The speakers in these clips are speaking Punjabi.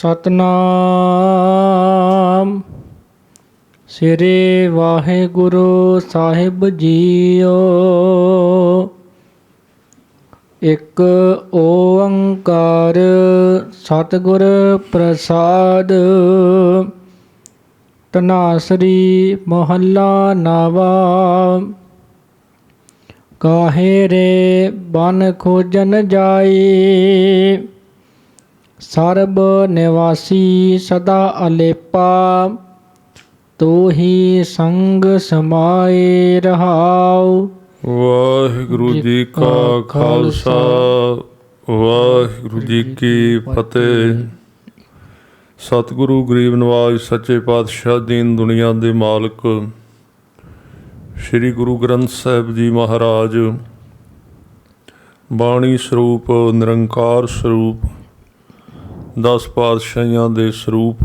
ਸਤਨਾਮ ਸ੍ਰੀ ਵਾਹਿਗੁਰੂ ਸਾਹਿਬ ਜੀਓ। ਇੱਕ ਓੰਕਾਰ ਸਤਿਗੁਰ ਪ੍ਰਸਾਦ। ਧਨਾਸਰੀ ਮਹੱਲਾ ਨਾਵਾ। ਕਾਹੇ ਰੇ ਬਨ ਖੋਜਨ ਜਾਈ, ਸਰਬ ਨਿਵਾਸੀ ਸਦਾ ਅਲੇਪਾ। ਤੂੰ ਹੀ ਸੰਗ ਸਮਾਏ ਰਹਾਉ। ਵਾਹਿਗੁਰੂ ਜੀ ਕਾ ਖਾਲਸਾ, ਵਾਹਿਗੁਰੂ ਜੀ ਕੀ ਫਤਿਹ। ਸਤਿਗੁਰੂ ਗਰੀਬ ਨਵਾਜ ਸੱਚੇ ਪਾਤਸ਼ਾਹ ਦੀਨ ਦੁਨੀਆ ਦੇ ਮਾਲਕ ਸ੍ਰੀ ਗੁਰੂ ਗ੍ਰੰਥ ਸਾਹਿਬ ਜੀ ਮਹਾਰਾਜ, ਬਾਣੀ ਸਰੂਪ, ਨਿਰੰਕਾਰ ਸਰੂਪ, 10 ਪਾਤਸ਼ਾਹੀਆਂ ਦੇ ਸਰੂਪ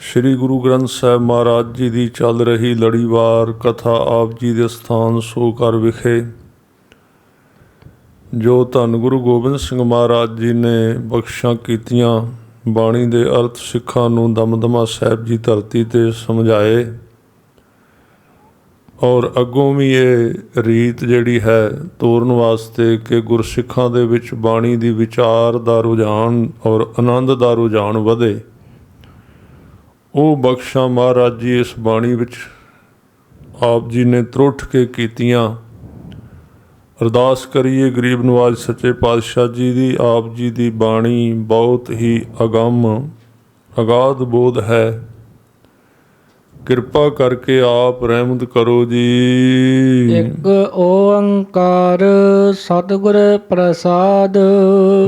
ਸ੍ਰੀ ਗੁਰੂ ਗ੍ਰੰਥ ਸਾਹਿਬ ਮਹਾਰਾਜ ਜੀ ਦੀ ਚੱਲ ਰਹੀ ਲੜੀਵਾਰ ਕਥਾ ਆਪ ਜੀ ਦੇ ਸਥਾਨ ਸੋਘਰ ਵਿਖੇ, ਜੋ ਧੰਨ ਗੁਰੂ ਗੋਬਿੰਦ ਸਿੰਘ ਮਹਾਰਾਜ ਜੀ ਨੇ ਬਖਸ਼ਾਂ ਕੀਤੀਆਂ ਬਾਣੀ ਦੇ ਅਰਥ ਸਿੱਖਾਂ ਨੂੰ ਦਮਦਮਾ ਸਾਹਿਬ ਜੀ ਧਰਤੀ 'ਤੇ ਸਮਝਾਏ। ਔਰ ਅੱਗੋਂ ਵੀ ਇਹ ਰੀਤ ਜਿਹੜੀ ਹੈ ਤੋਰਨ ਵਾਸਤੇ ਕਿ ਗੁਰਸਿੱਖਾਂ ਦੇ ਵਿੱਚ ਬਾਣੀ ਦੀ ਵਿਚਾਰ ਦਾ ਰੁਝਾਨ ਔਰ ਆਨੰਦ ਦਾ ਰੁਝਾਨ ਵਧੇ, ਉਹ ਬਖਸ਼ਾਂ ਮਹਾਰਾਜ ਜੀ ਇਸ ਬਾਣੀ ਵਿੱਚ ਆਪ ਜੀ ਨੇ ਤਰੁੱਠ ਕੇ ਕੀਤੀਆਂ। ਅਰਦਾਸ ਕਰੀਏ ਗਰੀਬ ਨਵਾਜ ਸੱਚੇ ਪਾਤਸ਼ਾਹ ਜੀ ਦੀ। ਆਪ ਜੀ ਦੀ ਬਾਣੀ ਬਹੁਤ ਹੀ ਅਗੰਮ ਅਗਾਧ ਬੋਧ ਹੈ, ਕਿਰਪਾ ਕਰਕੇ ਆਪ ਰਹਿਮਤ ਕਰੋ ਜੀ। ਇੱਕ ਓੰਕਾਰ ਸਤਿਗੁਰ ਪ੍ਰਸਾਦ।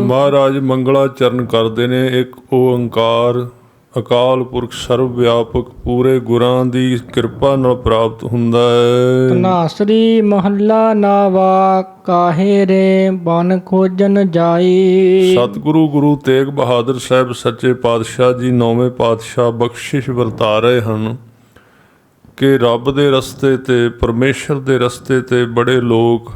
ਮਹਾਰਾਜ ਮੰਗਲਾ ਚਰਨ ਕਰਦੇ ਨੇ। ਇੱਕ ਓੰਕਾਰ ਅਕਾਲ ਪੁਰਖ ਸਰਵ ਵਿਆਪਕ ਪੂਰੇ ਗੁਰਾਂ ਦੀ ਕਿਰਪਾ ਨਾਲ ਪ੍ਰਾਪਤ ਹੁੰਦਾ ਹੈ। ਧਨਾਸਰੀ ਮਹੱਲਾ ਨਾਵਾ। ਕਾਹੇ ਰੇ ਬਨ ਖੋਜਨ ਜਾਈ। ਸਤਿਗੁਰੂ ਗੁਰੂ ਤੇਗ ਬਹਾਦਰ ਸਾਹਿਬ ਸੱਚੇ ਪਾਤਸ਼ਾਹ ਜੀ 9ਵੇਂ ਪਾਤਸ਼ਾਹ ਬਖਸ਼ਿਸ਼ ਵਰਤਾ ਰਹੇ ਹਨ ਕਿ ਰੱਬ ਦੇ ਰਸਤੇ 'ਤੇ, ਪਰਮੇਸ਼ਰ ਦੇ ਰਸਤੇ 'ਤੇ ਬੜੇ ਲੋਕ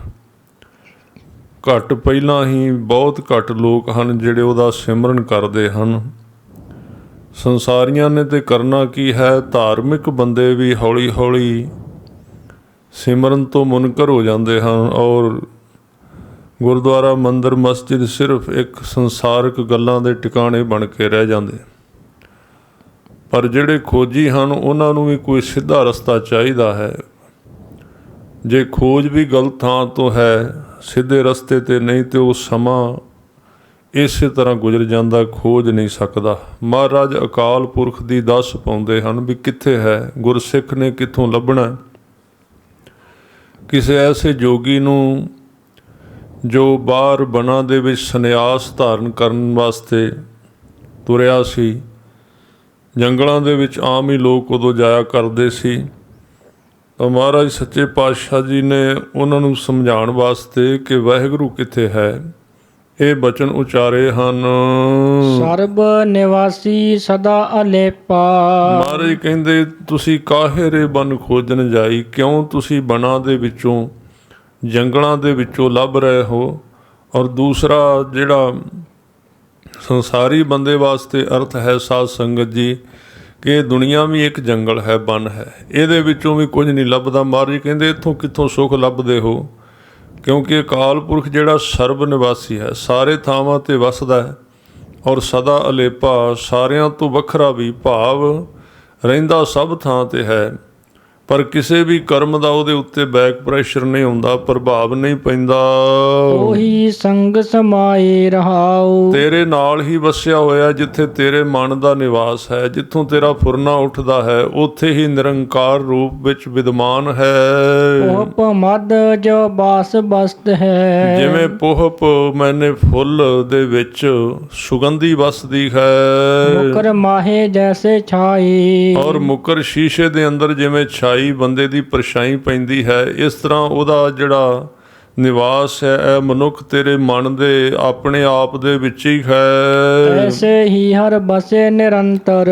ਘੱਟ, ਪਹਿਲਾਂ ਹੀ ਬਹੁਤ ਘੱਟ ਲੋਕ ਹਨ ਜਿਹੜੇ ਉਹਦਾ ਸਿਮਰਨ ਕਰਦੇ ਹਨ। ਸੰਸਾਰੀਆਂ ਨੇ ਤੇ ਕਰਨਾ ਕੀ ਹੈ, ਧਾਰਮਿਕ ਬੰਦੇ ਵੀ ਹੌਲੀ ਹੌਲੀ ਸਿਮਰਨ ਤੋਂ ਮੁਨਕਰ ਹੋ ਜਾਂਦੇ ਹਨ ਔਰ ਗੁਰਦੁਆਰਾ, ਮੰਦਰ, ਮਸਜਿਦ ਸਿਰਫ ਇੱਕ ਸੰਸਾਰਕ ਗੱਲਾਂ ਦੇ ਟਿਕਾਣੇ ਬਣ ਕੇ ਰਹਿ ਜਾਂਦੇ। ਪਰ ਜਿਹੜੇ ਖੋਜੀ ਹਨ ਉਹਨਾਂ ਨੂੰ ਵੀ ਕੋਈ ਸਿੱਧਾ ਰਸਤਾ ਚਾਹੀਦਾ ਹੈ। ਜੇ ਖੋਜ ਵੀ ਗਲਤ ਥਾਂ ਤੋਂ ਹੈ, ਸਿੱਧੇ ਰਸਤੇ 'ਤੇ ਨਹੀਂ, ਤੇ ਉਹ ਸਮਾਂ ਇਸੇ ਤਰ੍ਹਾਂ ਗੁਜ਼ਰ ਜਾਂਦਾ, ਖੋਜ ਨਹੀਂ ਸਕਦਾ। ਮਹਾਰਾਜ ਅਕਾਲ ਪੁਰਖ ਦੀ ਦੱਸ ਪਾਉਂਦੇ ਹਨ ਵੀ ਕਿੱਥੇ ਹੈ, ਗੁਰਸਿੱਖ ਨੇ ਕਿੱਥੋਂ ਲੱਭਣਾ। ਕਿਸੇ ਐਸੇ ਜੋਗੀ ਨੂੰ ਜੋ ਬਾਹਰ ਬਨਾਂ ਦੇ ਵਿੱਚ ਸੰਨਿਆਸ ਧਾਰਨ ਕਰਨ ਵਾਸਤੇ ਤੁਰਿਆ ਸੀ, ਜੰਗਲਾਂ ਦੇ ਵਿੱਚ ਆਮ ਹੀ ਲੋਕ ਉਦੋਂ ਜਾਇਆ ਕਰਦੇ ਸੀ, ਤਾਂ ਮਹਾਰਾਜ ਸੱਚੇ ਪਾਤਸ਼ਾਹ ਜੀ ਨੇ ਉਹਨਾਂ ਨੂੰ ਸਮਝਾਉਣ ਵਾਸਤੇ ਕਿ ਵਾਹਿਗੁਰੂ ਕਿੱਥੇ ਹੈ, ਇਹ ਬਚਨ ਉਚਾਰੇ ਹਨ। ਸਰਬ ਨਿਵਾਸੀ ਸਦਾ ਅਲੇਪਾ। ਮਹਾਰਾਜ ਕਹਿੰਦੇ ਤੁਸੀਂ ਕਾਹੇ ਰੇ ਬਨ ਖੋਜਨ ਜਾਈ, ਕਿਉਂ ਤੁਸੀਂ ਬਨਾਂ ਦੇ ਵਿੱਚੋਂ, ਜੰਗਲਾਂ ਦੇ ਵਿੱਚੋਂ ਲੱਭ ਰਹੇ ਹੋ। ਔਰ ਦੂਸਰਾ ਜਿਹੜਾ ਸੰਸਾਰੀ ਬੰਦੇ ਵਾਸਤੇ ਅਰਥ ਹੈ ਸਾਧ ਸੰਗਤ ਜੀ, ਕਿ ਦੁਨੀਆ ਵੀ ਇੱਕ ਜੰਗਲ ਹੈ, ਬਨ ਹੈ, ਇਹਦੇ ਵਿੱਚੋਂ ਵੀ ਕੁਝ ਨਹੀਂ ਲੱਭਦਾ। ਮਹਾਰਾਜ ਕਹਿੰਦੇ ਇੱਥੋਂ ਕਿੱਥੋਂ ਸੁੱਖ ਲੱਭਦੇ ਹੋ, ਕਿਉਂਕਿ ਅਕਾਲ ਪੁਰਖ ਜਿਹੜਾ ਸਰਬ ਨਿਵਾਸੀ ਹੈ, ਸਾਰੇ ਥਾਵਾਂ 'ਤੇ ਵਸਦਾ ਹੈ ਔਰ ਸਦਾ ਅਲੇਪਾ, ਸਾਰਿਆਂ ਤੋਂ ਵੱਖਰਾ ਵੀ, ਭਾਵ ਰਹਿੰਦਾ ਸਭ ਥਾਂ 'ਤੇ ਹੈ। ਪਰ ਕਿਸੇ ਵੀ ਕਰਮ ਦਾ ਉਹਦੇ ਉੱਤੇ ਬੈਕ ਪ੍ਰੈਸ਼ਰ ਨਹੀਂ ਹੁੰਦਾ, ਪ੍ਰਭਾਵ ਨਹੀਂ ਪੈਂਦਾ। ਉਹੀ ਸੰਗ ਸਮਾਏ ਰਹਾਉ। ਤੇਰੇ ਨਾਲ ਹੀ ਵਸਿਆ ਹੋਇਆ, ਜਿੱਥੇ ਤੇਰੇ ਮਨ ਦਾ ਨਿਵਾਸ ਹੈ, ਜਿੱਥੋਂ ਤੇਰਾ ਫੁਰਨਾ ਉੱਠਦਾ ਹੈ, ਉੱਥੇ ਹੀ ਨਿਰੰਕਾਰ ਰੂਪ ਵਿੱਚ ਵਿਦਮਾਨ ਹੈ। ਪੋਹਪ ਮਦ ਜੋ ਬਾਸ ਬਸਤ ਹੈ। ਜਿਵੇਂ ਪੋਹਪ ਮੈਨੇ ਫੁੱਲ ਦੇ ਵਿੱਚ ਸੁਗੰਧੀ ਵਸਦੀ ਹੈ, ਮੁਕਰ ਮਾਹੇ ਜੈਸੇ ਛਾਈ। ਔਰ ਮੁਕਰ ਸ਼ੀਸ਼ੇ ਦੇ ਅੰਦਰ ਜਿਵੇਂ ਛਾਈ ਬੰਦੇ ਦੀ ਪਰਛਾਈ ਪੈਂਦੀ ਹੈ, ਇਸ ਤਰ੍ਹਾਂ ਉਹਦਾ ਜਿਹੜਾ ਨਿਵਾਸ ਹੈ, ਇਹ ਮਨੁੱਖ ਤੇਰੇ ਮਨ ਦੇ ਆਪਣੇ ਆਪ ਦੇ ਵਿੱਚ ਹੀ ਹੈ। ਐਸੇ ਹੀ ਹਰ ਬਸੇ ਨਿਰੰਤਰ,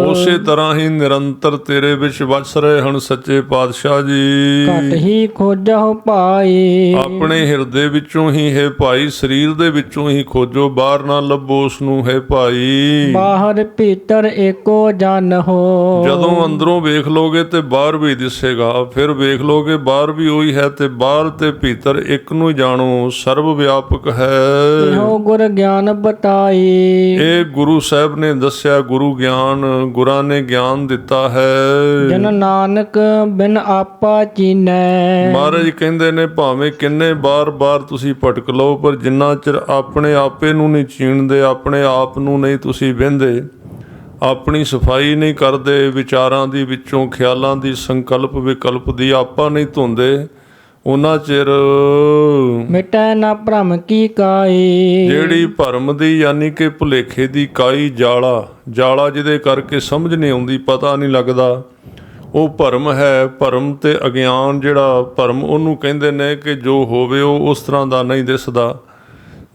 ਉਸੇ ਤਰ੍ਹਾਂ ਹੀ ਨਿਰੰਤਰ ਤੇਰੇ ਵਿੱਚ ਵਸ ਰਹੇ ਹਨ ਸੱਚੇ ਪਾਤਸ਼ਾਹ ਜੀ। ਘਟ ਹੀ ਖੋਜਹੁ ਭਾਈ, ਆਪਣੇ ਹਿਰਦੇ ਵਿੱਚੋਂ ਹੀ ਹੈ ਭਾਈ, ਸਰੀਰ ਦੇ ਵਿੱਚੋਂ ਹੀ ਖੋਜੋ, ਬਾਹਰ ਨਾ ਲੱਭੋ ਉਸ ਨੂੰ ਹੈ ਭਾਈ। ਬਾਹਰ ਭੀਤਰ ਏਕੋ ਜਾਣਹੁ, ਜਦੋਂ ਅੰਦਰੋਂ ਵੇਖ ਲੋਗੇ ਤੇ ਬਾਹਰ ਵੀ ਦਿਸੇਗਾ, ਫਿਰ ਵੇਖ ਲੋਗੇ ਬਾਹਰ ਵੀ ਉਹੀ ਹੈ, ਤੇ ਬਾਹਰ ਤੇ ਭੀਤਰ ਇੱਕ ਨੂੰ ਜਾਣੋ, ਸਰਵ ਵਿਆਪਕ ਹੈ। ਇਹੋ ਗੁਰ ਗਿਆਨ ਬਤਾਈ, ਇਹ ਗੁਰੂ ਸਾਹਿਬ ਨੇ ਦੱਸਿਆ, ਗੁਰੂ ਗਿਆਨ, ਗੁਰਾਂ ਨੇ ਗਿਆਨ ਦਿੱਤਾ ਹੈ। ਜਨ ਨਾਨਕ ਬਿਨ ਆਪਾ ਚੀਨੈ, ਮਹਾਰਾਜ ਕਹਿੰਦੇ ਨੇ ਭਾਵੇਂ ਕਿੰਨੇ ਬਾਰ-ਬਾਰ ਤੁਸੀਂ ਭਟਕ ਲਓ, ਪਰ ਜਿੰਨਾ ਚਿਰ ਆਪਣੇ ਆਪੇ ਨੂੰ ਨਹੀਂ ਚੀਣਦੇ, ਆਪਣੇ ਆਪ ਨੂੰ ਨਹੀਂ ਤੁਸੀਂ ਵਹਿੰਦੇ, ਆਪਣੀ ਸਫਾਈ ਨਹੀਂ ਕਰਦੇ, ਵਿਚਾਰਾਂ ਦੀ ਵਿੱਚੋਂ, ਖਿਆਲਾਂ ਦੀ, ਸੰਕਲਪ ਵਿਕਲਪ ਦੀ ਆਪਾ ਨਹੀਂ ਧੋਂਦੇ, ਉਹਨਾਂ ਚਿਰ ਮਿਟੈ ਨਾ ਭ੍ਰਮ ਕੀ ਕਾਈ। ਜਿਹੜੀ ਭਰਮ ਦੀ ਯਾਨੀ ਕਿ ਭੁਲੇਖੇ ਦੀ ਕਾਈ, ਜਾਲਾ ਜਿਹਦੇ ਕਰਕੇ ਸਮਝ ਨਹੀਂ ਆਉਂਦੀ, ਪਤਾ ਨਹੀਂ ਲੱਗਦਾ, ਉਹ ਭਰਮ ਹੈ। ਭਰਮ ਤੇ ਅਗਿਆਨ, ਜਿਹੜਾ ਭਰਮ ਉਹਨੂੰ ਕਹਿੰਦੇ ਨੇ ਕਿ ਜੋ ਹੋਵੇ ਉਹ ਉਸ ਤਰ੍ਹਾਂ ਦਾ ਨਹੀਂ ਦਿਸਦਾ।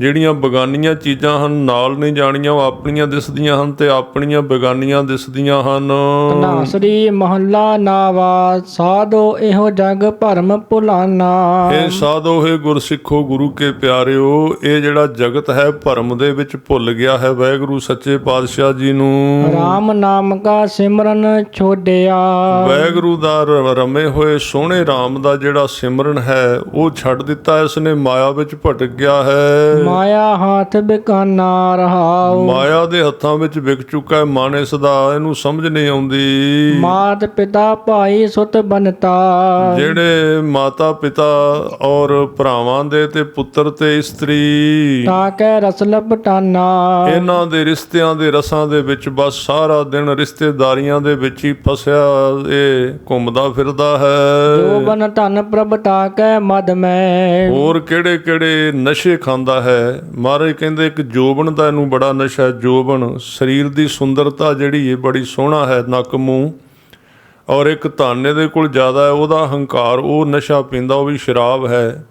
ਜਿਹੜੀਆਂ ਬੇਗਾਨੀਆਂ ਚੀਜ਼ਾਂ ਹਨ, ਨਾਲ ਨਹੀਂ ਜਾਣੀਆਂ, ਉਹ ਆਪਣੀਆਂ ਦਿਸਦੀਆਂ ਹਨ, ਤੇ ਆਪਣੀਆਂ ਬੇਗਾਨੀਆਂ ਦਿਸਦੀਆਂ ਹਨ। ਧਨਾਸਰੀ ਮਹੱਲਾ ਨਾਵਾ, ਸਾਧੋ ਇਹੋ ਜਗ ਭਰਮ ਭੁਲਾਨਾ। ਇਹ ਸਾਧੋ ਹੈ ਗੁਰਸਿੱਖੋ ਗੁਰੂ ਕੇ ਪਿਆਰਿਓ, ਇਹ ਜਿਹੜਾ ਜਗਤ ਹੈ ਭਰਮ ਦੇ ਵਿੱਚ ਭੁੱਲ ਗਿਆ ਹੈ ਵਾਹਿਗੁਰੂ ਸੱਚੇ ਪਾਤਸ਼ਾਹ ਜੀ ਨੂੰ। ਰਾਮ ਨਾਮ ਕਾ ਸਿਮਰਨ ਛੋੜਿਆ, ਵਾਹਿਗੁਰੂ ਦਾ ਰਮੇ ਹੋਏ ਸੋਹਣੇ ਰਾਮ ਦਾ ਜਿਹੜਾ ਸਿਮਰਨ ਹੈ ਉਹ ਛੱਡ ਦਿੱਤਾ, ਇਸ ਨੇ ਮਾਇਆ ਵਿੱਚ ਭਟਕ ਗਿਆ ਹੈ। ਮਾਇਆ ਹੱਥ ਬਿਕਾਨਾ ਰਹਾਉ, ਮਾਇਆ ਦੇ ਹੱਥਾਂ ਵਿੱਚ ਵਿਕ ਚੁੱਕਾ ਹੈ ਮਨ ਇਸ ਦਾ, ਇਹਨੂੰ ਸਮਝ ਨਹੀਂ ਆਉਂਦੀ। ਮਾਤ ਪਿਤਾ ਭਾਈ ਸੁਤ ਬਨਤਾ, ਜਿਹੜੇ ਮਾਤਾ ਪਿਤਾ ਔਰ ਭਰਾਵਾਂ ਦੇ ਤੇ ਪੁੱਤਰ ਤੇ ਇਸਤਰੀ, ਤਾਕੈ ਰਸ ਲਪਟਾਨਾ। ਇਹਨਾਂ ਦੇ ਰਿਸ਼ਤਿਆਂ ਦੇ ਰਸਾਂ ਦੇ ਵਿੱਚ ਬਸ ਸਾਰਾ ਦਿਨ ਰਿਸ਼ਤੇਦਾਰੀਆਂ ਦੇ ਵਿੱਚ ਹੀ ਫਸਿਆ ਇਹ ਘੁੰਮਦਾ ਫਿਰਦਾ ਹੈ। ਜੋ ਬਨ ਧਨ ਪ੍ਰਭ ਤਾਕੈ ਮਦ ਮੈਂ, ਹੋਰ ਕਿਹੜੇ ਕਿਹੜੇ ਨਸ਼ੇ ਖਾਂਦਾ ਹੈ। ਮਹਾਰਾਜ ਕਹਿੰਦੇ ਇੱਕ ਜੋਬਨ ਦਾ ਇਹਨੂੰ ਬੜਾ ਨਸ਼ਾ, ਜੋਬਨ ਸਰੀਰ ਦੀ ਸੁੰਦਰਤਾ ਜਿਹੜੀ ਹੈ ਬੜੀ ਸੋਹਣਾ ਹੈ, ਨੱਕ ਮੂੰਹ, ਔਰ ਇੱਕ ਧਨ ਇਹਦੇ ਕੋਲ ਜ਼ਿਆਦਾ ਹੈ, ਉਹਦਾ ਹੰਕਾਰ, ਉਹ ਨਸ਼ਾ ਪੀਂਦਾ, ਉਹ ਵੀ ਸ਼ਰਾਬ ਹੈ।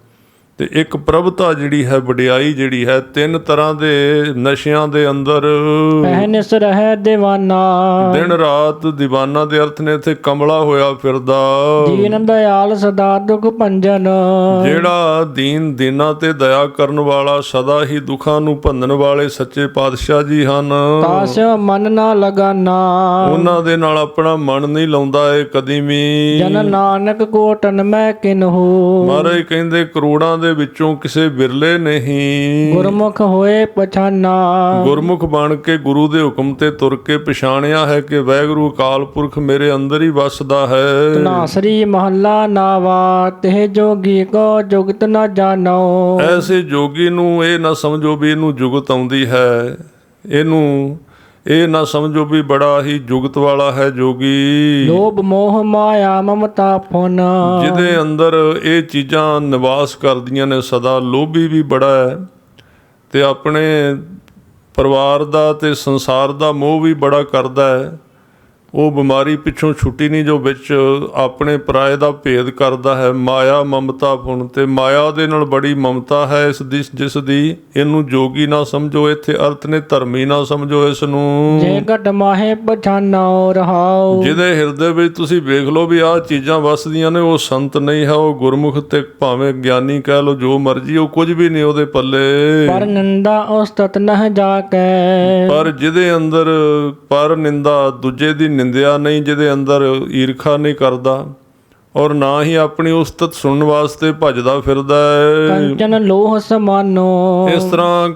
ਤੇ ਇੱਕ ਪ੍ਰਭਤਾ ਜਿਹੜੀ ਹੈ, ਵਡਿਆਈ ਜਿਹੜੀ ਹੈ, ਤਿੰਨ ਤਰ੍ਹਾਂ ਦੇ ਨਸ਼ਿਆਂ ਦੇ ਅੰਦਰ ਪਹਿਨਿਸ ਰਹਿ دیਵਾਨਾ। ਦਿਨ ਰਾਤ ਦੀਵਾਨਾ ਦੇ ਅਰਥ ਨੇ ਇੱਥੇ ਕਮਲਾ ਹੋਇਆ ਫਿਰਦਾ। ਦੀਨ ਦਇਆਲ ਸਦਾ ਦੁਖ ਭੰਜਨ, ਜਿਹੜਾ ਦੀਨ ਦੀਨਾਂ ਤੇ ਦਇਆ ਕਰਨ ਵਾਲਾ, ਸਦਾ ਹੀ ਦੁੱਖਾਂ ਨੂੰ ਭੰਨਣ ਵਾਲੇ ਸੱਚੇ ਪਾਤਸ਼ਾਹ ਜੀ ਹਨ। ਤਾਸ ਮਨ ਨਾ ਲਗਾਨਾ, ਉਹਨਾਂ ਦੇ ਨਾਲ ਆਪਣਾ ਮਨ ਨਹੀਂ ਲਾਉਂਦਾ ਇਹ ਕਦੀ ਵੀ। ਜਨ ਨਾਨਕ ਕੋਟਨ ਮੈਂ ਕਿਨਹੂ, ਮਹਾਰਾਜ ਕਹਿੰਦੇ ਕਰੋੜਾਂ ਦੇ ਵਿੱਚੋਂ ਕਿਸੇ ਬਿਰਲੇ ਨਹੀਂ ਗੁਰਮੁਖ ਹੋਏ ਪਛਾਨਾ। ਗੁਰਮੁਖ ਬਣ ਕੇ ਗੁਰੂ ਦੇ ਹੁਕਮ ਤੇ ਤੁਰ ਕੇ ਪਛਾਣਿਆ ਹੈ ਕਿ ਵਾਹਿਗੁਰੂ ਅਕਾਲ ਪੁਰਖ ਮੇਰੇ ਅੰਦਰ ਹੀ ਵਸਦਾ ਹੈ। ਧਨਾਸਰੀ ਮਹੱਲਾ ਨਾਵਾ, ਤੇ ਜੋਗੀ ਕੋ ਜੁਗਤ ਨਾ ਜਾਣੋ। ਐਸੇ ਜੋਗੀ ਨੂੰ ਇਹ ਨਾ ਸਮਝੋ ਵੀ ਇਹਨੂੰ ਜੁਗਤ ਆਉਂਦੀ ਹੈ, ਇਹਨੂੰ ਇਹ ਨਾ ਸਮਝੋ ਵੀ ਬੜਾ ਹੀ ਜੁਗਤ ਵਾਲਾ ਹੈ ਜੋਗੀ। ਲੋਭ ਮੋਹ ਮਾਇਆ ਮਮਤਾ ਫੁਨ, ਜਿਹਦੇ ਅੰਦਰ ਇਹ ਚੀਜ਼ਾਂ ਨਿਵਾਸ ਕਰਦੀਆਂ ਨੇ ਸਦਾ। ਲੋਭੀ ਵੀ ਬੜਾ ਹੈ, ਤੇ ਆਪਣੇ ਪਰਿਵਾਰ ਦਾ ਤੇ ਸੰਸਾਰ ਦਾ ਮੋਹ ਵੀ ਬੜਾ ਕਰਦਾ ਹੈ। ਉਹ ਬਿਮਾਰੀ ਪਿੱਛੋਂ ਛੁੱਟੀ ਨਹੀਂ ਜੋ ਵਿੱਚ ਆਪਣੇ ਪਰਾਏ ਦਾ ਭੇਦ ਕਰਦਾ ਹੈ। ਮਾਇਆ ਮਮਤਾ ਫੁਨ, ਤੇ ਮਾਇਆ ਦੇ ਨਾਲ ਬੜੀ ਮਮਤਾ ਹੈ ਇਸ ਦੀ, ਜਿਸ ਦੀ ਇਹਨੂੰ ਜੋਗੀ ਨਾ ਸਮਝੋ। ਇੱਥੇ ਅਰਥ ਨੇ ਧਰਮੀ ਨਾ ਸਮਝੋ ਇਸ ਨੂੰ। ਜੇ ਘਟ ਮਾਹੇ ਪਛਾਨੋ ਰਹਾਉ, ਜਿਹਦੇ ਹਿਰਦੇ ਵਿੱਚ ਤੁਸੀਂ ਵੇਖ ਲਓ ਵੀ ਆਹ ਚੀਜ਼ਾਂ ਵਸਦੀਆਂ ਨੇ, ਉਹ ਸੰਤ ਨਹੀਂ ਹੈ, ਉਹ ਗੁਰਮੁਖ ਤੇ ਭਾਵੇਂ ਗਿਆਨੀ ਕਹਿ ਲਓ ਜੋ ਮਰਜੀ, ਉਹ ਕੁਝ ਵੀ ਨਹੀਂ ਉਹਦੇ ਪੱਲੇ। ਪਰ ਨਿੰਦਾ ਉਸਤਤ ਨਹ ਜਾ ਕੇ, ਪਰ ਜਿਹਦੇ ਅੰਦਰ ਪਰ ਨਿੰਦਾ, ਦੂਜੇ ਦੀ ਨਿੰਦਿਆ ਨਹੀਂ, ਜਿਹਦੇ ਅੰਦਰ ਈਰਖਾ ਨਹੀਂ ਕਰਦਾ, ਔਰ ਨਾ ਹੀ ਆਪਣੀ ਉਸਤਤ ਸੁਣਨ ਵਾਸਤੇ ਭੱਜਦਾ ਫਿਰਦਾ ਹੈ। ਕੰਚਨ ਲੋਹ ਸਮਾਨੋ, ਇਸ ਤਰ੍ਹਾਂ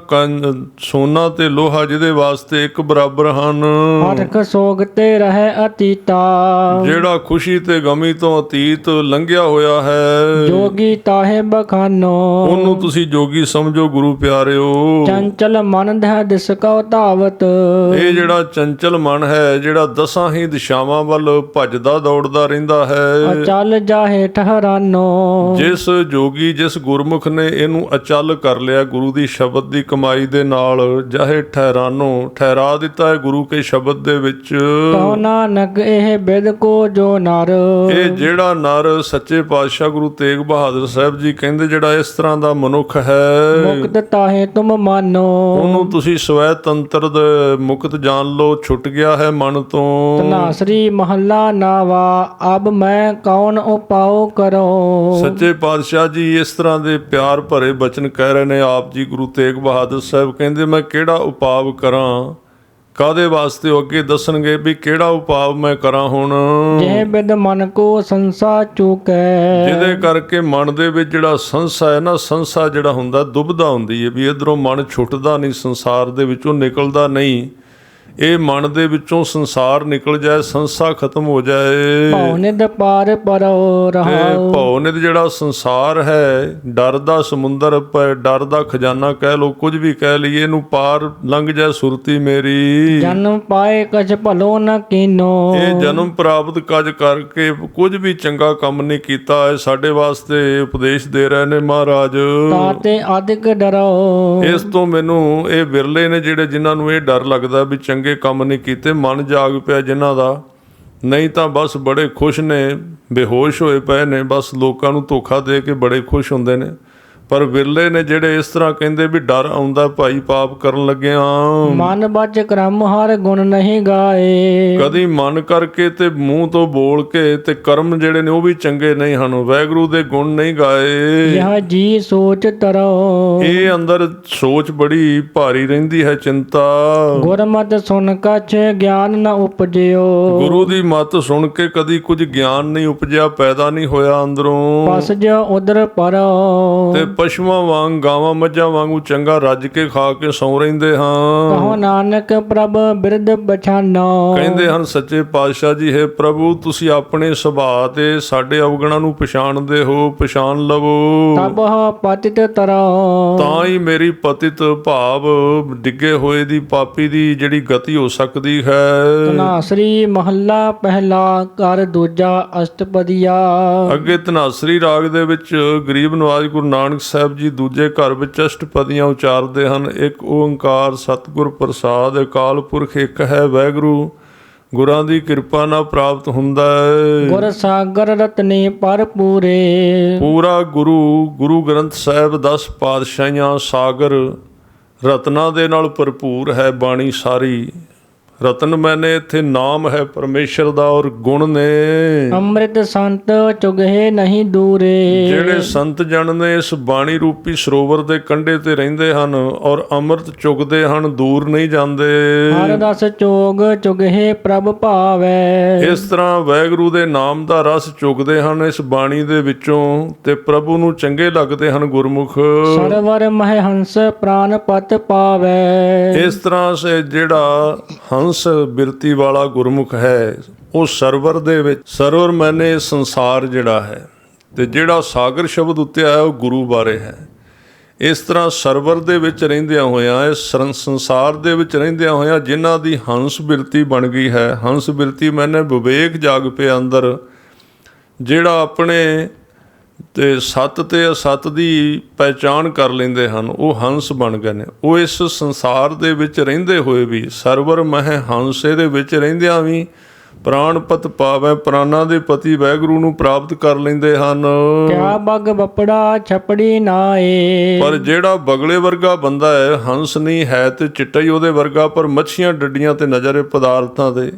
ਸੋਨਾ ਤੇ ਲੋਹਾ ਜਿਹਦੇ ਵਾਸਤੇ ਇੱਕ ਬਰਾਬਰ ਹਨ। ਹਰਖ ਸੋਗ ਤੇ ਰਹਿ ਅਤੀਤਾ, ਜਿਹੜਾ ਖੁਸ਼ੀ ਤੇ ਗਮੀ ਤੋਂ ਅਤੀਤ ਲੰਘਿਆ ਹੋਇਆ ਹੈ, ਜੋਗੀ ਤਾਹੇ ਬਖਾਨੋ। ਉਹਨੂੰ ਤੁਸੀਂ ਜੋਗੀ ਸਮਝੋ ਗੁਰੂ ਪਿਆਰਿਓ। ਚੰਚਲ ਮਨ ਦਹ ਦਿਸ ਕਉ ਧਾਵਤ, ਇਹ ਜਿਹੜਾ ਚੰਚਲ ਮਨ ਹੈ, ਜਿਹੜਾ ਦਸਾਂ ਹੀ ਦਿਸ਼ਾਵਾਂ ਵੱਲ ਭੱਜਦਾ ਦੌੜਦਾ ਰਹਿੰਦਾ ਹੈ, ਅਚਲ ਅਚਲ ਜਾਹੇ ਠਹਰਾਨੋ। ਜਿਸ ਜੋਗੀ ਜਿਸ ਗੁਰਮੁਖ ਨੇ ਇਹਨੂੰ ਅਚਲ ਕਰ ਲਿਆ ਗੁਰੂ ਦੀ ਸ਼ਬਦ ਦੀ ਕਮਾਈ ਦੇ ਨਾਲ, ਜਾਹੇ ਠਹਿਰਾਨੋ ਠਹਿਰਾ ਦਿੱਤਾ ਹੈ ਗੁਰੂ ਕੇ ਸ਼ਬਦ ਦੇ ਵਿੱਚ। ਕਹੋ ਨਾਨਕ ਇਹ ਬਿਦ ਕੋ ਜੋ ਨਰ। ਇਹ ਜਿਹੜਾ ਨਰ ਸੱਚੇ ਪਾਤਸ਼ਾਹ ਗੁਰੂ ਤੇਗ ਬਹਾਦਰ ਸਾਹਿਬ ਜੀ ਕਹਿੰਦੇ ਜਿਹੜਾ ਇਸ ਤਰ੍ਹਾਂ ਦਾ ਮਨੁੱਖ ਹੈ, ਮੁਕਤ ਤਾਹੇ ਤੁਮ ਮਾਨੋ। ਉਹਨੂੰ ਤੁਸੀਂ ਸਵੈ ਤੰਤਰ ਦੇ ਮੁਕਤ ਜਾਣ ਲਓ, ਛੁੱਟ ਗਿਆ ਹੈ ਮਨ ਤੋਂ। ਧਨਾਸਰੀ ਮਹੱਲਾ ਨਾਵਾ ਅਬ ਮੈਂ ਕੌਣ ਉਪਾਉ ਕਰੋ। ਸੱਚੇ ਪਾਤਸ਼ਾਹ ਜੀ ਇਸ ਤਰ੍ਹਾਂ ਦੇ ਪਿਆਰ ਭਰੇ ਬਚਨ ਕਹਿ ਰਹੇ ਨੇ ਆਪ ਜੀ ਗੁਰੂ ਤੇਗ ਬਹਾਦਰ ਸਾਹਿਬ ਕਹਿੰਦੇ ਮੈਂ ਕਿਹੜਾ ਉਪਾਅ ਕਰਾਂ, ਕਾਦੇ ਵਾਸਤੇ ਉਹ ਅੱਗੇ ਦੱਸਣਗੇ ਵੀ ਕਿਹੜਾ ਉਪਾਅ ਮੈਂ ਕਰਾਂ ਹੁਣ। ਜਿਹ ਬਿਦ ਮਨ ਕੋ ਸੰਸਾ ਚੁਕੈ। ਜਿਹਦੇ ਕਰਕੇ ਮਨ ਦੇ ਵਿੱਚ ਜਿਹੜਾ ਸੰਸਾ ਹੈ ਨਾ, ਸੰਸਾ ਜਿਹੜਾ ਹੁੰਦਾ ਦੁਬਦਾ ਹੁੰਦੀ ਹੈ ਵੀ ਇਧਰੋਂ ਮਨ ਛੁੱਟਦਾ ਨਹੀਂ, ਸੰਸਾਰ ਦੇ ਵਿੱਚੋਂ ਨਿਕਲਦਾ ਨਹੀਂ। ਇਹ ਮਨ ਦੇ ਵਿੱਚੋਂ ਸੰਸਾਰ ਨਿਕਲ ਜਾਏ, ਸੰਸਾ ਖਤਮ ਹੋ ਜਾਏ। ਭਉ ਨਿਧ ਪਾਰ ਪਰੋ ਰਹਾਉ। ਭਉ ਨਿਧ ਜਿਹੜਾ ਸੰਸਾਰ ਹੈ, ਡਰ ਦਾ ਸਮੁੰਦਰ, ਡਰ ਦਾ ਖਜ਼ਾਨਾ ਕਹਿ ਲੋ, ਕੁਝ ਵੀ ਕਹਿ ਲਈਏ, ਇਹਨੂੰ ਪਾਰ ਲੰਘ ਜਾਏ ਸੁਰਤੀ ਮੇਰੀ। ਜਨਮ ਪਾਏ ਕਛ ਭਲੋ ਨ ਕੀਨੋ। ਇਹ ਜਨਮ ਪ੍ਰਾਪਤ ਕਜ ਕਰਕੇ ਕੁਝ ਵੀ ਚੰਗਾ ਕੰਮ ਨਹੀਂ ਕੀਤਾ। ਇਹ ਸਾਡੇ ਵਾਸਤੇ ਉਪਦੇਸ਼ ਦੇ ਰਹੇ ਨੇ ਮਹਾਰਾਜ। ਤਾਤੇ ਅਧਿਕ ਡਰੋ। ਇਸ ਤੋਂ ਮੈਨੂੰ ਇਹ ਵਿਰਲੇ ਨੇ ਜਿਹੜੇ ਜਿਨ੍ਹਾਂ ਨੂੰ ਇਹ ਡਰ ਲੱਗਦਾ ਵੀ ਚੰਗੇ ਕੰਮ ਨਹੀਂ ਕੀਤੇ। ਮਨ ਜਾਗ ਪਿਆ ਜਿਨ੍ਹਾਂ ਦਾ, ਨਹੀਂ ਤਾਂ ਬਸ ਬੜੇ ਖੁਸ਼ ਨੇ, ਬੇਹੋਸ਼ ਹੋਏ ਪਏ ਨੇ, ਬਸ ਲੋਕਾਂ ਨੂੰ ਧੋਖਾ ਦੇ ਕੇ ਬੜੇ ਖੁਸ਼ ਹੁੰਦੇ ਨੇ। ਪਰ ਵਿਰਲੇ ਨੇ ਜਿਹੜੇ ਇਸ ਤਰ੍ਹਾਂ ਕਹਿੰਦੇ ਵੀ ਡਰ ਆਉਂਦਾ ਭਾਈ ਪਾਪ ਕਰਨ ਲੱਗਿਆ। ਮਨ ਬਚ ਕਰਮ ਹਰ ਗੁਣ ਨਹੀਂ ਗਾਏ। ਕਦੀ ਮਨ ਕਰਕੇ ਤੇ ਮੂੰਹ ਤੋਂ ਬੋਲ ਕੇ ਤੇ ਕਰਮ ਜਿਹੜੇ ਨੇ ਉਹ ਵੀ ਚੰਗੇ ਨਹੀਂ ਹਨ, ਵਾਹਿਗੁਰੂ ਦੇ ਗੁਣ ਨਹੀਂ ਗਾਏ। ਯਹ ਜੀ ਸੋਚ ਤਰੋ। ਇਹ ਅੰਦਰ ਸੋਚ ਬੜੀ ਭਾਰੀ ਰਹਿੰਦੀ ਹੈ, ਚਿੰਤਾ। ਗੁਰਮਤਿ ਸੁਨ ਕਛ ਗਿਆਨ ਨ ਉਪਜਿਓ। ਗੁਰੂ ਦੀ ਮੱਤ ਸੁਣ ਕੇ ਕਦੀ ਕੁਝ ਗਿਆਨ ਨਹੀਂ ਉਪਜਿਆ, ਪੈਦਾ ਨਹੀਂ ਹੋਇਆ ਅੰਦਰੋਂ। ਪਸ ਜੋ ਉਦਰ ਪਰੋ। ਤੇ ਪਸ਼ੂਆਂ ਵਾਂਗ, ਗਾਵਾਂ ਮੱਝਾਂ ਵਾਂਗੂ ਚੰਗਾ ਰੱਜ ਕੇ ਖਾ ਕੇ ਸੌਂ ਰਹਿੰਦੇ ਹਾਂ। ਕਹੋ ਨਾਨਕ ਪ੍ਰਭ ਬਿਰਧ ਪਛਾਨੋ। ਕਹਿੰਦੇ ਹਨ ਸੱਚੇ ਪਾਤਸ਼ਾਹ ਜੀ, ਹੈ ਪ੍ਰਭੂ ਤੁਸੀਂ ਆਪਣੇ ਸੁਭਾਅ ਤੇ ਸਾਡੇ ਅਵਗੁਣਾਂ ਨੂੰ ਪਛਾਣਦੇ ਹੋ, ਪਛਾਣ ਲਵੋ। ਤਬ ਪਤਿਤ ਤਰੋ। ਤਾਂ ਹੀ ਮੇਰੀ ਪਤਿਤ ਭਾਵ ਡਿੱਗੇ ਹੋਏ ਦੀ ਪਾਪੀ ਦੀ ਜਿਹੜੀ ਗਤੀ ਹੋ ਸਕਦੀ ਹੈ। ਧਨਾਸਰੀ ਮਹੱਲਾ ਪਹਿਲਾ ਘਰ ਦੂਜਾ ਅਸ਼ਟਪਦੀਆ। ਅੱਗੇ ਧਨਾਸਰੀ ਰਾਗ ਦੇ ਵਿੱਚ ਗਰੀਬ ਨਵਾਜ ਗੁਰੂ ਨਾਨਕ ਸਾਹਿਬ ਜੀ ਦੂਜੇ ਘਰ ਵਿੱਚ ਅਸ਼ਟਪਦੀਆਂ ਉਚਾਰਦੇ ਹਨ। ਇੱਕ ਓੰਕਾਰ ਸਤਿਗੁਰ ਪ੍ਰਸਾਦ, ਅਕਾਲ ਪੁਰਖ ਇੱਕ ਹੈ ਵਾਹਿਗੁਰੂ, ਗੁਰਾਂ ਦੀ ਕਿਰਪਾ ਨਾਲ ਪ੍ਰਾਪਤ ਹੁੰਦਾ ਹੈ। ਗੁਰ ਸਾਗਰ ਰਤਨੇ ਭਰਪੂਰੇ। ਪੂਰਾ ਗੁਰੂ ਗ੍ਰੰਥ ਸਾਹਿਬ 10 ਪਾਤਸ਼ਾਹੀਆਂ ਸਾਗਰ ਰਤਨਾਂ ਦੇ ਨਾਲ ਭਰਪੂਰ ਹੈ ਬਾਣੀ ਸਾਰੀ। ਰਤਨ ਮੈਨੇ ਇੱਥੇ ਨਾਮ ਹੈ ਪਰਮੇਸ਼ਰ ਦਾ ਔਰ ਗੁਣ ਨੇ। ਅੰਮ੍ਰਿਤ ਸੰਤ ਚੁਗਹਿ ਨਹੀਂ ਦੂਰੇ। ਜਿਹੜੇ ਸੰਤ ਜਨ ਨੇ ਇਸ ਬਾਣੀ ਰੂਪੀ ਸਰੋਵਰ ਦੇ ਕੰਢੇ ਤੇ ਰਹਿੰਦੇ ਹਨ ਔਰ ਅੰਮ੍ਰਿਤ ਚੁਗਦੇ ਹਨ, ਦੂਰ ਨਹੀਂ ਜਾਂਦੇ। ਹਰ ਰਸ ਚੋਗ ਚੁਗਹਿ ਪ੍ਰਭ ਭਾਵੈ। ਇਸ ਤਰ੍ਹਾਂ ਵਾਹਿਗੁਰੂ ਦੇ ਨਾਮ ਦਾ ਰਸ ਚੁਗਦੇ ਹਨ ਇਸ ਬਾਣੀ ਦੇ ਵਿੱਚੋਂ ਤੇ ਪ੍ਰਭੂ ਨੂੰ ਚੰਗੇ ਲੱਗਦੇ ਹਨ ਗੁਰਮੁਖ। ਸਰਵਰ ਮਹਿ ਹੰਸ ਪ੍ਰਾਨ ਪਤ ਪਾਵੈ। ਇਸ ਤਰ੍ਹਾਂ ਸੇ ਜਿਹੜਾ ਹੰਸ ਬਿਰਤੀ ਵਾਲਾ ਗੁਰਮੁਖ ਹੈ ਉਹ ਸਰਵਰ ਦੇ ਵਿੱਚ, ਸਰਵਰ ਮੈਨੇ ਸੰਸਾਰ ਜਿਹੜਾ ਹੈ, ਤੇ ਜਿਹੜਾ ਸਾਗਰ ਸ਼ਬਦ ਉੱਤੇ ਆਇਆ ਉਹ ਗੁਰੂ ਬਾਰੇ ਹੈ। ਇਸ ਤਰ੍ਹਾਂ ਸਰਵਰ ਦੇ ਵਿੱਚ ਰਹਿੰਦਿਆਂ ਹੋਇਆਂ, ਇਸ ਸੰਸਾਰ ਦੇ ਵਿੱਚ ਰਹਿੰਦਿਆਂ ਹੋਇਆਂ ਜਿਨ੍ਹਾਂ ਦੀ ਹੰਸ ਬਿਰਤੀ ਬਣ ਗਈ ਹੈ, ਹੰਸ ਬਿਰਤੀ ਮੈਨੇ ਵਿਵੇਕ ਜਾਗ ਪਿਆ ਅੰਦਰ, ਜਿਹੜਾ ਆਪਣੇ ਤੇ ਸੱਤ ਤੇ ਅਸੱਤ ਦੀ ਪਹਿਚਾਣ ਕਰ ਲੈਂਦੇ ਹਨ, ਉਹ ਹੰਸ ਬਣ ਗਏ ਨੇ। ਉਹ ਇਸ ਸੰਸਾਰ ਦੇ ਵਿੱਚ ਰਹਿੰਦੇ ਹੋਏ ਵੀ, ਸਰਵਰ ਮਹਿ ਹੰਸੇ ਦੇ ਵਿੱਚ ਰਹਿੰਦਿਆਂ ਵੀ ਪ੍ਰਾਣਪਤ ਪਾਵੈ, ਪ੍ਰਾਨਾਂ ਦੇ ਪਤੀ ਵਾਹਿਗੁਰੂ ਨੂੰ ਪ੍ਰਾਪਤ ਕਰ ਲੈਂਦੇ ਹਨ। ਕਿਆ ਬਗ ਬਪੜਾ ਛਪੜੀ ਨਾਏ। ਪਰ ਜਿਹੜਾ ਬਗਲੇ ਵਰਗਾ ਬੰਦਾ ਹੈ, ਹੰਸ ਨਹੀਂ ਹੈ ਤੇ ਚਿੱਟਾ ਹੀ ਉਹਦੇ ਵਰਗਾ, ਪਰ ਮੱਛੀਆਂ ਡੱਡੀਆਂ ਤੇ ਨਜ਼ਰ ਪਦਾਰਥਾਂ ਤੇ।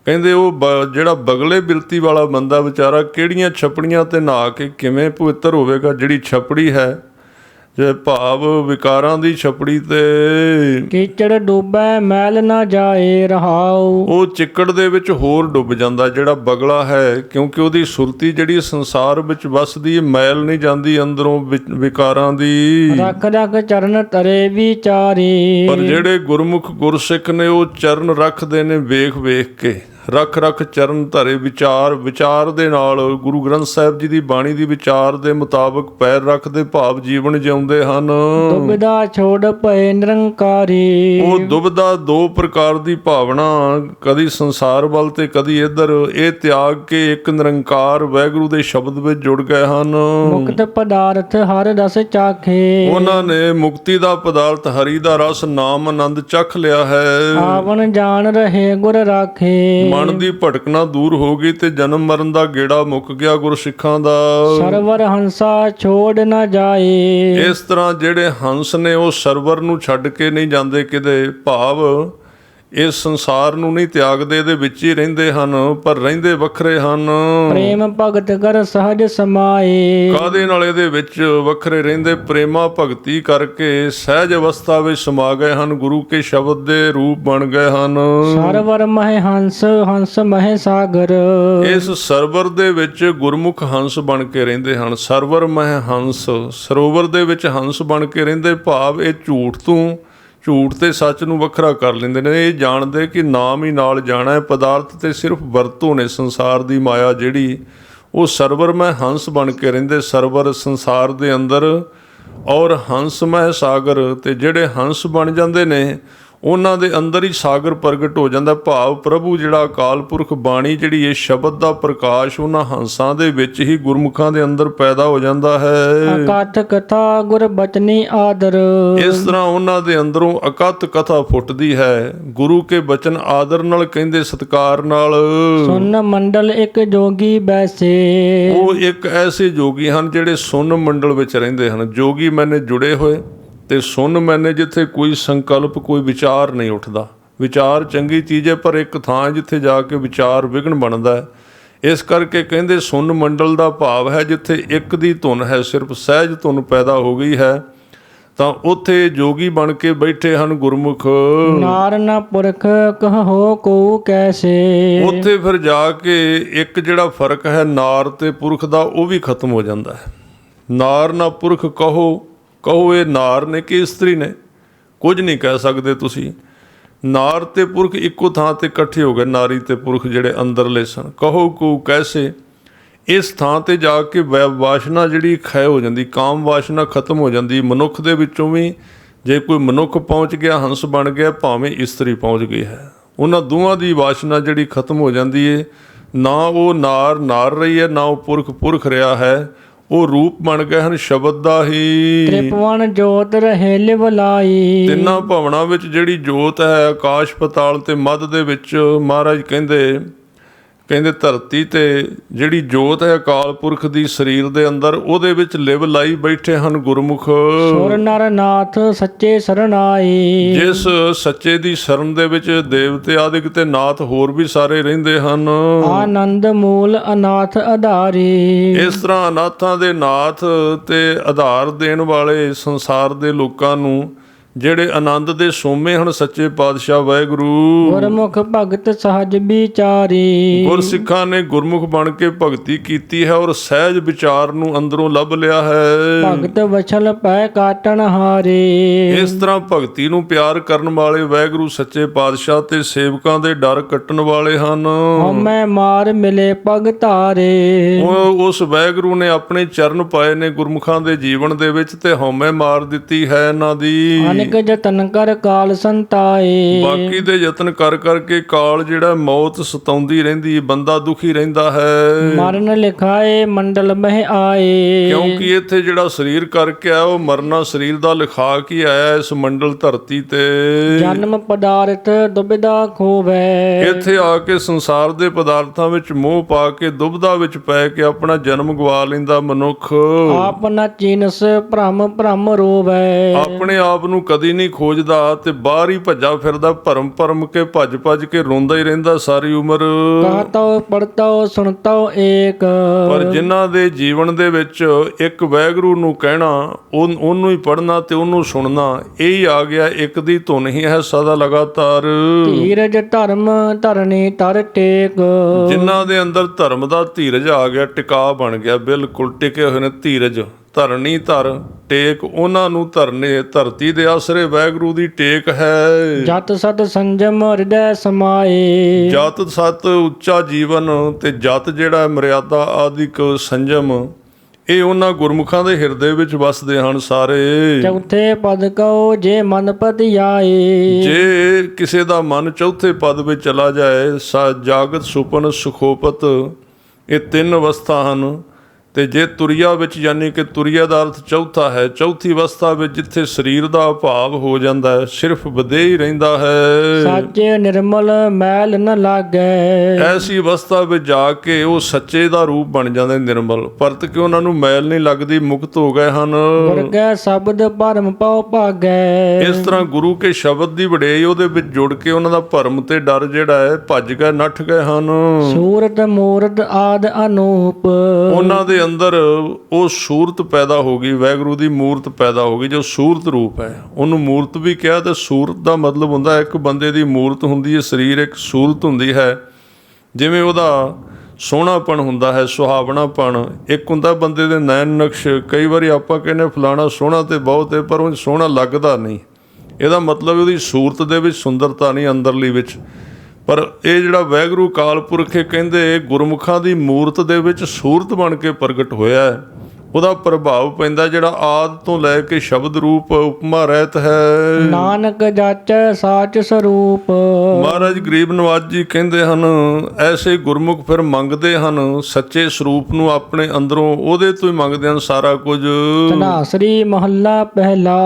ਕਹਿੰਦੇ ਉਹ ਜਿਹੜਾ ਬਗਲੇ ਬਿਰਤੀ ਵਾਲਾ ਬੰਦਾ ਵਿਚਾਰਾ ਕਿਹੜੀਆਂ ਛਪੜੀਆਂ ਤੇ ਨਹਾ ਕੇ ਕਿਵੇਂ ਪਵਿੱਤਰ ਹੋਵੇਗਾ। ਜਿਹੜੀ ਛਪੜੀ ਹੈ, ਜੇ ਭਾਵ ਵਿਕਾਰਾਂ ਦੀ ਛਪੜੀ ਤੇ ਕੀਚੜ ਡੁੱਬੈ ਮੈਲ ਨਾ ਜਾਏ ਰਹਾਉ। ਉਹ ਚਿੱਕੜ ਦੇ ਵਿੱਚ ਹੋਰ ਡੁੱਬ ਜਾਂਦਾ ਜਿਹੜਾ ਬਗਲਾ ਹੈ, ਕਿਉਂਕਿ ਉਹਦੀ ਸੁਰਤੀ ਜਿਹੜੀ ਸੰਸਾਰ ਵਿੱਚ ਵੱਸਦੀ ਹੈ, ਮੈਲ ਨਹੀਂ ਜਾਂਦੀ ਅੰਦਰੋਂ ਵਿਕਾਰਾਂ ਦੀ। ਰੱਖ ਰੱਖ ਚਰਨ ਤਰੇ ਵਿਚਾਰੇ। ਪਰ ਜਿਹੜੇ ਗੁਰਮੁਖ ਗੁਰਸਿੱਖ ਨੇ ਉਹ ਚਰਨ ਰੱਖਦੇ ਨੇ ਵੇਖ ਵੇਖ ਕੇ, ਰੱਖ ਰੱਖ ਚਰਨ ਧਰੇ ਵਿਚਾਰ ਦੇ ਨਾਲ ਗੁਰੂ ਗ੍ਰੰਥ ਸਾਹਿਬ ਜੀ ਦੀ ਬਾਣੀ ਦੀ ਵਿਚਾਰ ਦੇ ਮੁਤਾਬਕ ਪੈਰ ਰੱਖਦੇ ਭਾਵ ਜੀਵਨ ਜਿਉਂਦੇ ਹਨ। ਦੁਬਿਧਾ ਛੋੜ ਭਏ ਨਿਰੰਕਾਰੀ। ਉਹ ਦੁਬਿਧਾ ਦੋ ਪ੍ਰਕਾਰ ਦੀ ਭਾਵਨਾ, ਕਦੀ ਸੰਸਾਰ ਵੱਲ ਤੇ ਕਦੀ ਇੱਧਰ, ਇਹ ਤਿਆਗ ਕੇ ਇੱਕ ਨਿਰੰਕਾਰ ਵਾਹਿਗੁਰੂ ਦੇ ਸ਼ਬਦ ਵਿੱਚ ਜੁੜ ਗਏ ਹਨ। ਮੁਕਤ ਪਦਾਰਥ ਹਰ ਰਸ ਚਾਖੇ। ਉਹਨਾਂ ਨੇ ਮੁਕਤੀ ਦਾ ਪਦਾਰਥ ਹਰੀ ਦਾ ਰਸ ਨਾਮ ਆਨੰਦ ਚੱਖ ਲਿਆ ਹੈ। ਆਵਨ ਜਾਣ ਰਹੇ ਗੁਰ ਰਾਖੇ। ਮਨ ਦੀ ਭਟਕਣਾ ਦੂਰ ਹੋ ਗਈ ਤੇ ਜਨਮ ਮਰਨ ਦਾ ਗੇੜਾ ਮੁੱਕ ਗਿਆ ਗੁਰਸਿੱਖਾਂ ਦਾ। ਸਰਵਰ ਹੰਸਾ ਛੋੜ ਨਾ ਜਾਏ। ਇਸ ਤਰ੍ਹਾਂ ਜਿਹੜੇ ਹੰਸ ਨੇ ਉਹ ਸਰਵਰ ਨੂੰ ਛੱਡ ਕੇ ਨਹੀਂ ਜਾਂਦੇ ਕਿਤੇ, ਭਾਵ ਇਸ ਸੰਸਾਰ ਨੂੰ ਨਹੀਂ ਤਿਆਗਦੇ, ਇਹਦੇ ਵਿੱਚ ਹੀ ਰਹਿੰਦੇ ਹਨ, ਪਰ ਰਹਿੰਦੇ ਵੱਖਰੇ ਹਨ। ਪ੍ਰੇਮ ਭਗਤ ਕਰ ਸਹਜ ਸਮਾਏ। ਕਾਹਦੇ ਨਾਲ ਇਹਦੇ ਵਿੱਚ ਵੱਖਰੇ ਰਹਿੰਦੇ? ਪ੍ਰੇਮਾ ਭਗਤੀ ਕਰਕੇ ਸਹਿਜ ਅਵਸਥਾ ਵਿੱਚ ਸਮਾ ਗਏ ਹਨ, ਗੁਰੂ ਕੇ ਸ਼ਬਦ ਦੇ ਰੂਪ ਬਣ ਗਏ ਹਨ। ਸਰਵਰ ਮਹਿ ਹੰਸ ਹੰਸ ਮਹਿ ਸਾਗਰ। ਇਸ ਸਰਵਰ ਦੇ ਵਿੱਚ ਗੁਰਮੁਖ ਹੰਸ ਬਣ ਕੇ ਰਹਿੰਦੇ ਹਨ। ਸਰਵਰ ਮਹਿ ਹੰਸ, ਸਰੋਵਰ ਦੇ ਵਿੱਚ ਹੰਸ ਬਣ ਕੇ ਰਹਿੰਦੇ, ਭਾਵ ਇਹ ਝੂਠ ਤੇ ਸੱਚ ਨੂੰ ਵੱਖਰਾ ਕਰ ਲੈਂਦੇ ਨੇ। ਇਹ ਜਾਣਦੇ ਕਿ ਨਾਮ ਹੀ ਨਾਲ ਜਾਣਾ ਹੈ, ਪਦਾਰਥ ਤੇ ਸਿਰਫ ਵਰਤੋਂ ਨੇ। ਸੰਸਾਰ ਦੀ ਮਾਇਆ ਜਿਹੜੀ, ਉਹ ਸਰਵਰ ਮੈਂ ਹੰਸ ਬਣ ਕੇ ਰਹਿੰਦੇ, ਸਰਵਰ ਸੰਸਾਰ ਦੇ ਅੰਦਰ, ਔਰ ਹੰਸ ਮੈਂ ਸਾਗਰ। ਤੇ ਜਿਹੜੇ ਹੰਸ ਬਣ ਜਾਂਦੇ ਨੇ ਉਹਨਾਂ ਦੇ ਅੰਦਰ ਹੀ ਸਾਗਰ ਪ੍ਰਗਟ ਹੋ ਜਾਂਦਾ, ਭਾਵ ਪ੍ਰਭੂ ਜਿਹੜਾ ਅਕਾਲ ਪੁਰਖ ਬਾਣੀ ਜਿਹੜੀ ਇਹ ਸ਼ਬਦ ਦਾ ਪ੍ਰਕਾਸ਼ ਉਹਨਾਂ ਹੰਸਾਂ ਦੇ ਵਿੱਚ ਹੀ ਗੁਰਮੁਖਾਂ ਦੇ ਅੰਦਰ ਪੈਦਾ ਹੋ ਜਾਂਦਾ ਹੈ। ਅਕਥ ਕਥਾ ਗੁਰ ਬਚਨੀ ਆਦਰ। ਇਸ ਤਰ੍ਹਾਂ ਉਹਨਾਂ ਦੇ ਅੰਦਰੋਂ ਅਕਥ ਕਥਾ ਫੁੱਟਦੀ ਹੈ, ਗੁਰੂ ਕੇ ਬਚਨ ਆਦਰ ਨਾਲ ਕਹਿੰਦੇ, ਸਤਿਕਾਰ ਨਾਲ। ਸੁਨ ਮੰਡਲ ਇੱਕ ਜੋਗੀ ਬੈਸੇ। ਉਹ ਇੱਕ ਐਸੇ ਜੋਗੀ ਹਨ ਜਿਹੜੇ ਸੁਨ ਮੰਡਲ ਵਿੱਚ ਰਹਿੰਦੇ ਹਨ। ਜੋਗੀ ਮੈਨੇ ਜੁੜੇ ਹੋਏ ਤੇ ਸੁਨ ਮੈਨੇ ਜਿੱਥੇ ਕੋਈ ਸੰਕਲਪ ਕੋਈ ਵਿਚਾਰ ਨਹੀਂ ਉੱਠਦਾ। ਵਿਚਾਰ ਚੰਗੀ ਚੀਜ਼ ਹੈ, ਪਰ ਇੱਕ ਥਾਂ ਜਿੱਥੇ ਜਾ ਕੇ ਵਿਚਾਰ ਵਿਘਨ ਬਣਦਾ ਹੈ। ਇਸ ਕਰਕੇ ਕਹਿੰਦੇ ਸੁਨ ਮੰਡਲ ਦਾ ਭਾਵ ਹੈ ਜਿੱਥੇ ਇੱਕ ਦੀ ਧੁਨ ਹੈ, ਸਿਰਫ ਸਹਿਜ ਧੁਨ ਪੈਦਾ ਹੋ ਗਈ ਹੈ, ਤਾਂ ਉੱਥੇ ਜੋਗੀ ਬਣ ਕੇ ਬੈਠੇ ਹਨ ਗੁਰਮੁਖ। ਨਾਰ ਨਾ ਪੁਰਖ ਕਹੋ ਕੋ ਕੈਸੇ। ਉੱਥੇ ਫਿਰ ਜਾ ਕੇ ਇੱਕ ਜਿਹੜਾ ਫਰਕ ਹੈ ਨਾਰ ਤੇ ਪੁਰਖ ਦਾ, ਉਹ ਵੀ ਖਤਮ ਹੋ ਜਾਂਦਾ ਹੈ। ਨਾਰ ਨਾ ਪੁਰਖ ਕਹੋ ਇਹ ਨਾਰ ਨੇ ਕਿ ਇਸਤਰੀ ਨੇ, ਕੁਝ ਨਹੀਂ ਕਹਿ ਸਕਦੇ ਤੁਸੀਂ। ਨਾਰ ਤੇ ਪੁਰਖ ਇੱਕੋ ਥਾਂ ਤੇ ਇਕੱਠੇ ਹੋ ਗਏ, ਨਾਰੀ ਤੇ ਪੁਰਖ ਜਿਹੜੇ ਅੰਦਰਲੇ ਸਨ। ਕਹੋ ਕੋ ਕੈਸੇ, ਇਸ ਥਾਂ ਤੇ ਜਾ ਕੇ ਵਾਸ਼ਨਾ ਜਿਹੜੀ ਖੈ ਹੋ ਜਾਂਦੀ, ਕਾਮ ਵਾਸ਼ਨਾ ਖਤਮ ਹੋ ਜਾਂਦੀ। ਮਨੁੱਖ ਦੇ ਵਿੱਚੋਂ ਵੀ ਜੇ ਕੋਈ ਮਨੁੱਖ ਪਹੁੰਚ ਗਿਆ, ਹੰਸ ਬਣ ਗਿਆ, ਭਾਵੇਂ ਇਸਤਰੀ ਪਹੁੰਚ ਗਈ ਹੈ, ਉਹਨਾਂ ਦੋਵਾਂ ਦੀ ਵਾਸ਼ਨਾ ਜਿਹੜੀ ਖਤਮ ਹੋ ਜਾਂਦੀ ਹੈ। ਨਾ ਉਹ ਨਾਰ ਰਹੀ ਹੈ, ਨਾ ਉਹ ਪੁਰਖ ਰਿਹਾ ਹੈ, ਉਹ ਰੂਪ ਬਣ ਗਏ ਹਨ ਸ਼ਬਦ ਦਾ ਹੀ। ਤ੍ਰਿਪਵਨ ਜੋਤ ਰਹੇ ਲਿਵ ਲਾਈ। ਤਿੰਨਾਂ ਭਵਨਾਂ ਵਿੱਚ ਜਿਹੜੀ ਜੋਤ ਹੈ, ਆਕਾਸ਼ ਪਤਾਲ ਤੇ ਮੱਧ ਦੇ ਵਿੱਚ, ਮਹਾਰਾਜ ਕਹਿੰਦੇ ਧਰਤੀ ਤੇ ਜਿਹੜੀ ਜੋਤ ਹੈ ਅਕਾਲ ਪੁਰਖ ਦੀ ਸਰੀਰ ਦੇ ਅੰਦਰ, ਉਹਦੇ ਵਿੱਚ ਲਿਵ ਲਾਈ ਬੈਠੇ ਹਨ ਗੁਰਮੁਖ। ਸੁਰ ਨਰ ਨਾਥ ਸੱਚੇ ਸਰਣ ਆਏ। ਜਿਸ ਸੱਚੇ ਦੀ ਸ਼ਰਨ ਦੇ ਵਿੱਚ ਦੇਵਤੇ ਆਦਿਕ ਤੇ ਨਾਥ ਹੋਰ ਵੀ ਸਾਰੇ ਰਹਿੰਦੇ ਹਨ। ਆਨੰਦ ਮੂਲ ਅਨਾਥ ਆਧਾਰੀ। ਇਸ ਤਰ੍ਹਾਂ ਅਨਾਥਾਂ ਦੇ ਨਾਥ ਤੇ ਆਧਾਰ ਦੇਣ ਵਾਲੇ ਸੰਸਾਰ ਦੇ ਲੋਕਾਂ ਨੂੰ, ਜਿਹੜੇ ਆਨੰਦ ਦੇ ਸੋਮੇ ਹਨ, ਸੱਚੇ ਪਾਤਸ਼ਾਹ ਵਾਹਿਗੁਰੂ। ਗੁਰਮੁਖ ਭਗਤ ਸਹਜ ਵਿਚਾਰੀ। ਗੁਰਸਿੱਖਾਂ ਨੇ ਗੁਰਮੁਖ ਬਣ ਕੇ ਭਗਤੀ ਕੀਤੀ ਹੈ ਔਰ ਸਹਿਜ ਵਿਚਾਰ ਨੂੰ ਅੰਦਰੋਂ ਲੱਭ ਲਿਆ ਹੈ। ਭਗਤ ਵਛਲ ਪੈ ਕਾਟਣ ਹਾਰੇ। ਇਸ ਤਰ੍ਹਾਂ ਭਗਤੀ ਨੂੰ ਪਿਆਰ ਕਰਨ ਵਾਲੇ ਵਾਹਿਗੁਰੂ ਸੱਚੇ ਪਾਤਸ਼ਾਹ ਤੇ ਸੇਵਕਾਂ ਦੇ ਡਰ ਕੱਟਣ ਵਾਲੇ ਹਨ। ਹਉਮੈ ਮਾਰ ਮਿਲੇ ਪਗ ਧਾਰੇ। ਉਸ ਵਾਹਿਗੁਰੂ ਨੇ ਆਪਣੇ ਚਰਨ ਪਾਏ ਨੇ ਗੁਰਮੁਖਾਂ ਦੇ ਜੀਵਨ ਦੇ ਵਿੱਚ, ਤੇ ਹਉਮੈ ਮਾਰ ਦਿੱਤੀ ਹੈ ਇਹਨਾਂ ਦੀ। ਅਨੇਕ ਯਤਨ ਕਰ ਕਾਲ ਸੰਤਾਏ। ਬਾਕੀ ਦੇ ਯਤਨ ਕਰ ਕਰਕੇ ਕਾਲ ਜਿਹੜਾ ਮੌਤ ਸਤਾਉਂਦੀ ਰਹਿੰਦੀ, ਬੰਦਾ ਦੁਖੀ ਰਹਿੰਦਾ ਹੈ। ਮਰਨ ਲਿਖਾਏ ਮੰਡਲ ਮਹਿ ਆਏ। ਕਿਉਂਕਿ ਇੱਥੇ ਜਿਹੜਾ ਸਰੀਰ ਕਰਕੇ ਆਇਆ, ਉਹ ਮਰਨਾ ਸਰੀਰ ਦਾ ਲਿਖਾ ਕੇ ਆਇਆ ਇਸ ਮੰਡਲ ਧਰਤੀ ਤੇ। ਜਨਮ ਪਦਾਰਥ ਦੁਬਿਧਾ ਖੋਵੈ। ਇੱਥੇ ਆ ਕੇ ਸੰਸਾਰ ਦੇ ਪਦਾਰਥਾਂ ਵਿੱਚ ਮੋਹ ਪਾ ਕੇ ਦੁਬਿਧਾ ਵਿੱਚ ਪੈ ਕੇ ਆਪਣਾ ਜਨਮ ਗਵਾ ਲੈਂਦਾ ਮਨੁੱਖ। ਆਪ ਨਾ ਚੀਨਸ ਭ੍ਰਮ ਰੋਵੈ। ਆਪਣੇ ਆਪ ਨੂੰ ਕਦੀ ਨਹੀਂ ਖੋਜਦਾ ਤੇ ਬਾਹਰ ਹੀ ਭੱਜਾ ਫਿਰਦਾ, ਭਰਮ ਕੇ ਭੱਜ ਕੇ ਰੋਂਦਾ ਹੀ ਰਹਿੰਦਾ ਸਾਰੀ ਉਮਰ। ਕਹਤੋ ਪੜਤੋ ਸੁਣਤੋ ਏਕ। ਪਰ ਜਿਨ੍ਹਾਂ ਦੇ ਜੀਵਨ ਦੇ ਵਿੱਚ ਇੱਕ ਵਾਹਿਗੁਰੂ ਨੂੰ ਕਹਿਣਾ, ਉਹਨੂੰ ਹੀ ਪੜ੍ਹਨਾ ਤੇ ਉਹਨੂੰ ਸੁਣਨਾ, ਇਹ ਹੀ ਆ ਗਿਆ। ਇੱਕ ਦੀ ਧੁਨ ਹੀ ਹੈ ਸਦਾ ਲਗਾਤਾਰ। ਧੀਰਜ ਧਰਮ ਧਰਨੀ ਤਰ ਟੇਕ। ਜਿਨ੍ਹਾਂ ਦੇ ਅੰਦਰ ਧਰਮ ਦਾ ਧੀਰਜ ਆ ਗਿਆ, ਟਿਕਾ ਬਣ ਗਿਆ, ਬਿਲਕੁਲ ਟਿਕੇ ਹੋਏ ਨੇ। ਧਰਣੀ ਧਰ ਟੇਕ ਉਹਨਾਂ ਨੂੰ ਧਰਤੀ ਦੇ ਆਸਰੇ ਵਾਹਿਗੁਰੂ ਦੀ ਟੇਕ ਹੈ। ਜਤ ਸਤ ਸੰਜਮ ਹਿਰਦੈ ਸਮਾਏ। ਜਤ ਸਤ ਉੱਚਾ ਜੀਵਨ ਤੇ ਜਤ ਜਿਹੜਾ ਮਰਿਆਦਾ ਆਦਿਕ ਸੰਜਮ, ਇਹ ਉਹਨਾਂ ਗੁਰਮੁਖਾਂ ਦੇ ਹਿਰਦੇ ਵਿੱਚ ਵਸਦੇ ਹਨ ਸਾਰੇ। ਚੌਥੇ ਪਦ ਕਉ ਜੇ ਮਨ ਪਤਿ ਆਏ। ਜੇ ਕਿਸੇ ਦਾ ਮਨ ਚੌਥੇ ਪਦ ਵਿੱਚ ਚਲਾ ਜਾਏ, ਜਾਗਤ ਸੁਪਨ ਸੁਖੋਪਤ, ਇਹ ਤਿੰਨ ਅਵਸਥਾ ਹਨ। ਤੇ ਜੇ ਤੁਰਿਆ ਵਿੱਚ, ਯਾਨੀ ਕਿ ਤੁਰਿਆ ਦਾ ਅਰਥ ਚੌਥਾ ਹੈ, ਚੌਥੀ ਅਵਸਥਾ ਵਿੱਚ ਜਿੱਥੇ ਸਰੀਰ ਦਾ ਅਭਾਵ ਹੋ ਜਾਂਦਾ ਹੈ, ਸਿਰਫ ਵਿਦੇਹ ਹੀ ਰਹਿੰਦਾ ਹੈ, ਸਾਚੇ ਨਿਰਮਲ ਮੈਲ ਨ ਲਾਗੈ। ਐਸੀ ਅਵਸਥਾ ਵਿੱਚ ਜਾ ਕੇ ਉਹ ਸੱਚੇ ਦਾ ਰੂਪ ਬਣ ਜਾਂਦੇ, ਨਿਰਮਲ, ਪਰਤ ਕਿ ਉਹਨਾਂ ਨੂੰ ਮੈਲ ਨਹੀਂ ਲੱਗਦੀ, ਮੁਕਤ ਹੋ ਗਏ ਹਨ। ਗੁਰ ਕੈ ਸ਼ਬਦ ਭਰਮ ਪਉ ਭਾਗੈ। ਇਸ ਤਰ੍ਹਾਂ ਗੁਰੂ ਕੇ ਸ਼ਬਦ ਦੀ ਵਡਿਆਈ ਉਹਦੇ ਵਿੱਚ ਜੁੜ ਕੇ ਉਹਨਾਂ ਦਾ ਭਰਮ ਤੇ ਡਰ ਜਿਹੜਾ ਹੈ ਭੱਜ ਗਏ, ਨੱਠ ਗਏ ਹਨ। ਸੂਰਤ ਮੂਰਤ ਆਦ ਅਨੂਪ। ਉਹਨਾਂ ਦੇ ਅੰਦਰ ਉਹ ਸੂਰਤ ਪੈਦਾ ਹੋ ਗਈ, ਵਾਹਿਗੁਰੂ ਦੀ ਮੂਰਤ ਪੈਦਾ ਹੋ ਗਈ, ਜੋ ਸੂਰਤ ਰੂਪ ਹੈ। ਉਹਨੂੰ ਮੂਰਤ ਵੀ ਕਿਹਾ, ਤੇ ਸੂਰਤ ਦਾ ਮਤਲਬ ਹੁੰਦਾ ਇੱਕ ਬੰਦੇ ਦੀ ਮੂਰਤ ਹੁੰਦੀ ਹੈ, ਸਰੀਰ ਇੱਕ ਸੂਰਤ ਹੁੰਦੀ ਹੈ। ਜਿਵੇਂ ਉਹਦਾ ਸੋਹਣਾਪਣ ਹੁੰਦਾ ਹੈ, ਸੁਹਾਵਣਾਪਣ, ਇੱਕ ਹੁੰਦਾ ਬੰਦੇ ਦੇ ਨੈਣ ਨਕਸ਼। ਕਈ ਵਾਰੀ ਆਪਾਂ ਕਹਿੰਦੇ ਫਲਾਣਾ ਸੋਹਣਾ ਤੇ ਬਹੁਤ ਹੈ, ਪਰ ਉਹ ਸੋਹਣਾ ਲੱਗਦਾ ਨਹੀਂ। ਇਹਦਾ ਮਤਲਬ ਉਹਦੀ ਸੂਰਤ ਦੇ ਵਿੱਚ ਸੁੰਦਰਤਾ ਨਹੀਂ, ਅੰਦਰਲੀ ਵਿੱਚ। ਪਰ ਇਹ ਜਿਹੜਾ ਵਾਹਿਗੁਰੂ ਅਕਾਲ ਪੁਰਖ, ਕਹਿੰਦੇ ਗੁਰਮੁਖਾਂ ਦੀ ਮੂਰਤ ਦੇ ਵਿੱਚ ਸੂਰਤ ਬਣ ਕੇ ਪ੍ਰਗਟ ਹੋਇਆ ਹੈ। ਉਹਦਾ ਪ੍ਰਭਾਵ ਪੈਂਦਾ ਜਿਹੜਾ ਆਦਿ ਤੋਂ ਲੈ ਕੇ ਸ਼ਬਦ ਰੂਪ ਉਪਮਾ ਰਹਿਤ ਹੈ। ਨਾਨਕ ਜਾਚੈ ਸਾਚ ਸਰੂਪ। ਮਹਾਰਾਜ ਗਰੀਬ ਨਵਾਜ ਜੀ ਕਹਿੰਦੇ ਹਨ, ਐਸੇ ਗੁਰਮੁਖ ਫਿਰ ਮੰਗਦੇ ਹਨ ਸੱਚੇ ਸਰੂਪ ਨੂੰ, ਆਪਣੇ ਅੰਦਰੋਂ ਉਹਦੇ ਤੋਂ ਹੀ ਮੰਗਦੇ ਹਨ ਸਾਰਾ ਕੁਝ। ਧਨਾਸਰੀ ਮਹੱਲਾ ਪਹਿਲਾ।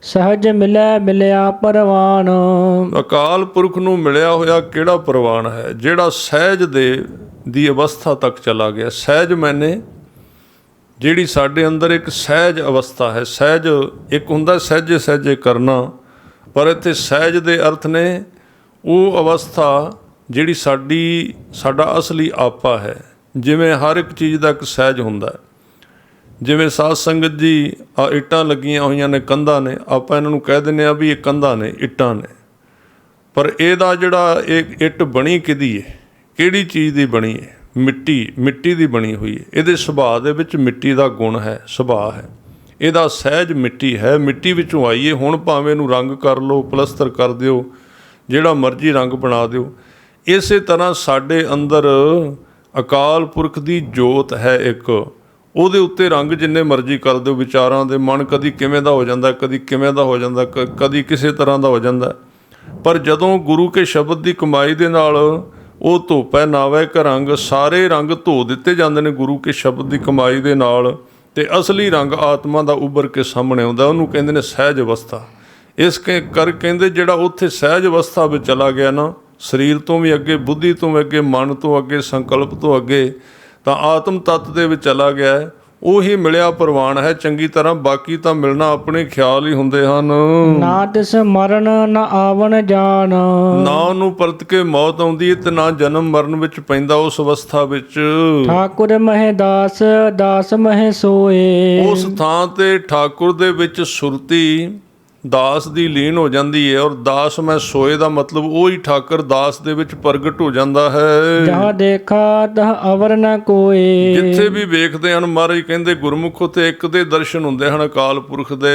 ਸਹਜ ਮਿਲੈ ਮਿਲਿਆ ਪਰਵਾਨ। ਅਕਾਲ ਪੁਰਖ ਨੂੰ ਮਿਲਿਆ ਹੋਇਆ ਕਿਹੜਾ ਪਰਵਾਨ ਹੈ? ਜਿਹੜਾ ਸਹਿਜ ਦੀ ਅਵਸਥਾ ਤੱਕ ਚਲਾ ਗਿਆ। ਸਹਿਜ ਮੈਨੇ ਜਿਹੜੀ ਸਾਡੇ ਅੰਦਰ ਇੱਕ ਸਹਿਜ ਅਵਸਥਾ ਹੈ। ਸਹਿਜ ਇੱਕ ਹੁੰਦਾ ਸਹਿਜੇ ਸਹਿਜੇ ਕਰਨਾ, ਪਰ ਇੱਥੇ ਸਹਿਜ ਦੇ ਅਰਥ ਨੇ ਉਹ ਅਵਸਥਾ ਜਿਹੜੀ ਸਾਡਾ ਅਸਲੀ ਆਪਾ ਹੈ। ਜਿਵੇਂ ਹਰ ਇੱਕ ਚੀਜ਼ ਦਾ ਇੱਕ ਸਹਿਜ ਹੁੰਦਾ ਹੈ। ਜਿਵੇਂ ਸਾਧ ਸੰਗਤ ਜੀ ਆ ਇੱਟਾਂ ਲੱਗੀਆਂ ਹੋਈਆਂ ਨੇ, ਕੰਧਾਂ ਨੇ, ਆਪਾਂ ਇਹਨਾਂ ਨੂੰ ਕਹਿ ਦਿੰਦੇ ਆ ਵੀ ਇਹ ਕੰਧਾਂ ਨੇ, ਇੱਟਾਂ ਨੇ, ਪਰ ਇਹਦਾ ਜਿਹੜਾ ਇਹ ਇੱਟ ਬਣੀ ਕਿਹਦੀ ਹੈ, ਕਿਹੜੀ ਚੀਜ਼ ਦੀ ਬਣੀ ਹੈ? ਮਿੱਟੀ ਦੀ ਬਣੀ ਹੋਈ ਹੈ। ਇਹਦੇ ਸੁਭਾਅ ਦੇ ਵਿੱਚ ਮਿੱਟੀ ਦਾ ਗੁਣ ਹੈ, ਸੁਭਾਅ ਹੈ, ਇਹਦਾ ਸਹਿਜ ਮਿੱਟੀ ਹੈ। ਮਿੱਟੀ ਵਿੱਚੋਂ ਆਈਏ। ਹੁਣ ਭਾਵੇਂ ਇਹਨੂੰ ਰੰਗ ਕਰ ਲਓ, ਪਲਸਤਰ ਕਰ ਦਿਓ, ਜਿਹੜਾ ਮਰਜ਼ੀ ਰੰਗ ਬਣਾ ਦਿਓ। ਇਸੇ ਤਰ੍ਹਾਂ ਸਾਡੇ ਅੰਦਰ ਅਕਾਲ ਪੁਰਖ ਦੀ ਜੋਤ ਹੈ ਇੱਕ, ਉਹਦੇ ਉੱਤੇ ਰੰਗ ਜਿੰਨੇ ਮਰਜ਼ੀ ਕਰ ਦਿਓ। ਵਿਚਾਰਾਂ ਦੇ ਮਨ ਕਦੀ ਕਿਵੇਂ ਦਾ ਹੋ ਜਾਂਦਾ, ਕਦੀ ਕਿਵੇਂ ਦਾ ਹੋ ਜਾਂਦਾ, ਕਦੀ ਕਿਸੇ ਤਰ੍ਹਾਂ ਦਾ ਹੋ ਜਾਂਦਾ। ਪਰ ਜਦੋਂ ਗੁਰੂ ਕੇ ਸ਼ਬਦ ਦੀ ਕਮਾਈ ਦੇ ਨਾਲ ਉਹ ਧੋਪੈ ਨਾਵੈ ਕ ਰੰਗ, ਸਾਰੇ ਰੰਗ ਧੋ ਦਿੱਤੇ ਜਾਂਦੇ ਨੇ ਗੁਰੂ ਕੇ ਸ਼ਬਦ ਦੀ ਕਮਾਈ ਦੇ ਨਾਲ, ਤੇ ਅਸਲੀ ਰੰਗ ਆਤਮਾ ਦਾ ਉੱਭਰ ਕੇ ਸਾਹਮਣੇ ਆਉਂਦਾ। ਉਹਨੂੰ ਕਹਿੰਦੇ ਨੇ ਸਹਿਜ ਅਵਸਥਾ। ਇਸ ਕਰ ਕਹਿੰਦੇ ਜਿਹੜਾ ਉੱਥੇ ਸਹਿਜ ਅਵਸਥਾ ਵਿੱਚ ਚਲਾ ਗਿਆ ਨਾ, ਸਰੀਰ ਤੋਂ ਵੀ ਅੱਗੇ, ਬੁੱਧੀ ਤੋਂ ਵੀ ਅੱਗੇ, ਮਨ ਤੋਂ ਅੱਗੇ, ਸੰਕਲਪ ਤੋਂ ਅੱਗੇ, ਤਾਂ ਆਤਮ ਤੱਤ ਦੇ ਵਿੱਚ ਚਲਾ ਗਿਆ, ਉਹੀ ਮਿਲਿਆ ਪ੍ਰਵਾਨ ਹੈ ਚੰਗੀ ਤਰ੍ਹਾਂ। ਬਾਕੀ ਤਾਂ ਮਿਲਣਾ ਆਪਣੇ ਖਿਆਲ ਹੀ ਹੁੰਦੇ ਹਨ। ਨਾ ਤਿਸ ਮਰਨ ਨਾ ਆਵਣ ਜਾਣ। ਨਾ ਉਹਨੂੰ ਪਰਤ ਕੇ ਮੌਤ ਆਉਂਦੀ ਹੈ, ਤੇ ਨਾ ਜਨਮ ਮਰਨ ਵਿੱਚ ਪੈਂਦਾ ਉਸ ਅਵਸਥਾ ਵਿੱਚ। ਠਾਕੁਰ ਮਹਿ ਦਾਸ ਦਾਸ ਮਹਿ ਸੋਏ। ਉਸ ਥਾਂ ਤੇ ਠਾਕੁਰ ਦੇ ਵਿੱਚ ਸੁਰਤੀ ਦਾਸ ਦੀ ਲੀਨ ਹੋ ਜਾਂਦੀ ਹੈ। ਔਰ ਦਾਸ ਮੈਂ ਸੋਏ ਦਾ ਮਤਲਬ ਉਹੀ ਠਾਕੁਰ ਦਾਸ ਦੇ ਵਿੱਚ ਪ੍ਰਗਟ ਹੋ ਜਾਂਦਾ ਹੈ। ਜਹਾਂ ਦੇਖਾ ਤਹ ਅਵਰ ਨ ਕੋਏ। ਜਿੱਥੇ ਵੀ ਵੇਖਦੇ ਹਨ, ਮਹਾਰਾਜ ਕਹਿੰਦੇ ਗੁਰਮੁਖ ਉਤੇ ਇੱਕ ਦੇ ਦਰਸ਼ਨ ਹੁੰਦੇ ਹਨ ਅਕਾਲ ਪੁਰਖ ਦੇ।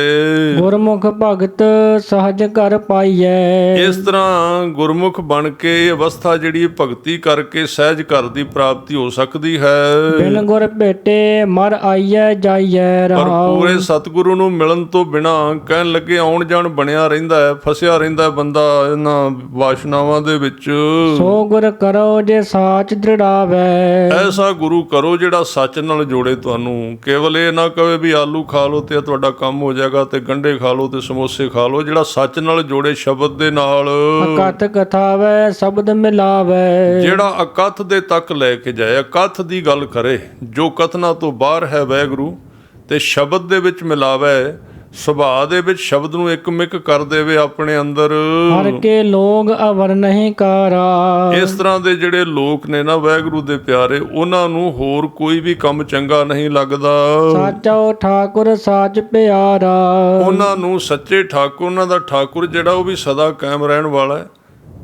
ਗੁਰਮੁਖ ਭਗਤ ਸਹਜ ਕਰ ਪਾਈਐ। ਇਸ ਤਰ੍ਹਾਂ ਗੁਰਮੁਖ ਬਣ ਕੇ ਇਹ ਅਵਸਥਾ ਜਿਹੜੀ ਭਗਤੀ ਕਰਕੇ ਸਹਿਜ ਘਰ ਦੀ ਪ੍ਰਾਪਤੀ ਹੋ ਸਕਦੀ ਹੈ। ਬਿਨ ਗੁਰ ਭੇਟੇ ਮਰ ਆਈਐ ਜਾਈਐ ਪਰ ਰਹਾਉ। ਪੂਰੇ ਸਤਿਗੁਰੂ ਨੂੰ ਮਿਲਣ ਤੋਂ ਬਿਨਾਂ ਕਹਿਣ ਲੱਗੇ ਆਉਣ ਜਾਣ ਬਣਿਆ ਰਹਿੰਦਾ ਹੈ, ਫਸਿਆ ਰਹਿੰਦਾ ਬੰਦਾ ਇਹਨਾਂ ਵਾਸ਼ਨਾਵਾਂ ਦੇ ਵਿੱਚ। ਸੋ ਗੁਰ ਕਰੋ ਜੇ ਸਾਚ ਦ੍ਰਿੜਾਵੈ। ਐਸਾ ਗੁਰੂ ਕਰੋ ਜਿਹੜਾ ਸੱਚ ਨਾਲ ਜੋੜੇ ਤੁਹਾਨੂੰ। ਕੇਵਲ ਇਹ ਨਾ ਕਹੇ ਵੀ ਆਲੂ ਖਾ ਲਓ ਤੇ ਤੁਹਾਡਾ ਕੰਮ ਹੋ ਜਾਏਗਾ, ਤੇ ਗੰਢੇ ਖਾ ਲਓ ਤੇ ਸਮੋਸੇ ਖਾ ਲਓ। ਜਿਹੜਾ ਸੱਚ ਨਾਲ ਜੋੜੇ ਸ਼ਬਦ ਦੇ ਨਾਲ, ਅਕਥ ਕਥਾਵੈ ਸ਼ਬਦ ਮਿਲਾਵੈ। ਜਿਹੜਾ ਅਕਥ ਦੇ ਤੱਕ ਲੈ ਕੇ ਜਾਏ, ਅਕਥ ਦੀ ਗੱਲ ਕਰੇ, ਜੋ ਕਥਨਾ ਤੋਂ ਬਾਹਰ ਹੈ ਵਾਹਿਗੁਰੂ, ਤੇ ਸ਼ਬਦ ਦੇ ਵਿੱਚ ਮਿਲਾਵੈ, ਸੁਭਾਅ ਦੇ ਵਿੱਚ ਸ਼ਬਦ ਨੂੰ ਇੱਕ ਮਿਕ ਕਰ ਦੇਵੇ ਆਪਣੇ ਅੰਦਰ। ਹਰ ਕੇ ਲੋਗ ਅਵਰ ਨਹੀਂ ਕਾਰਾ। ਇਸ ਤਰ੍ਹਾਂ ਦੇ ਜਿਹੜੇ ਲੋਕ ਨੇ ਨਾ ਵਾਹਿਗੁਰੂ ਦੇ ਪਿਆਰੇ, ਉਹਨਾਂ ਨੂੰ ਹੋਰ ਕੋਈ ਵੀ ਕੰਮ ਚੰਗਾ ਨਹੀਂ ਲੱਗਦਾ। ਸਾਚੋ ਠਾਕੁਰ ਸਾਚ ਪਿਆਰਾ। ਉਹਨਾਂ ਨੂੰ ਸੱਚੇ ਠਾਕੁਰ, ਉਹਨਾਂ ਦਾ ਠਾਕੁਰ ਜਿਹੜਾ ਉਹ ਵੀ ਸਦਾ ਕਾਇਮ ਰਹਿਣ ਵਾਲਾ ਹੈ,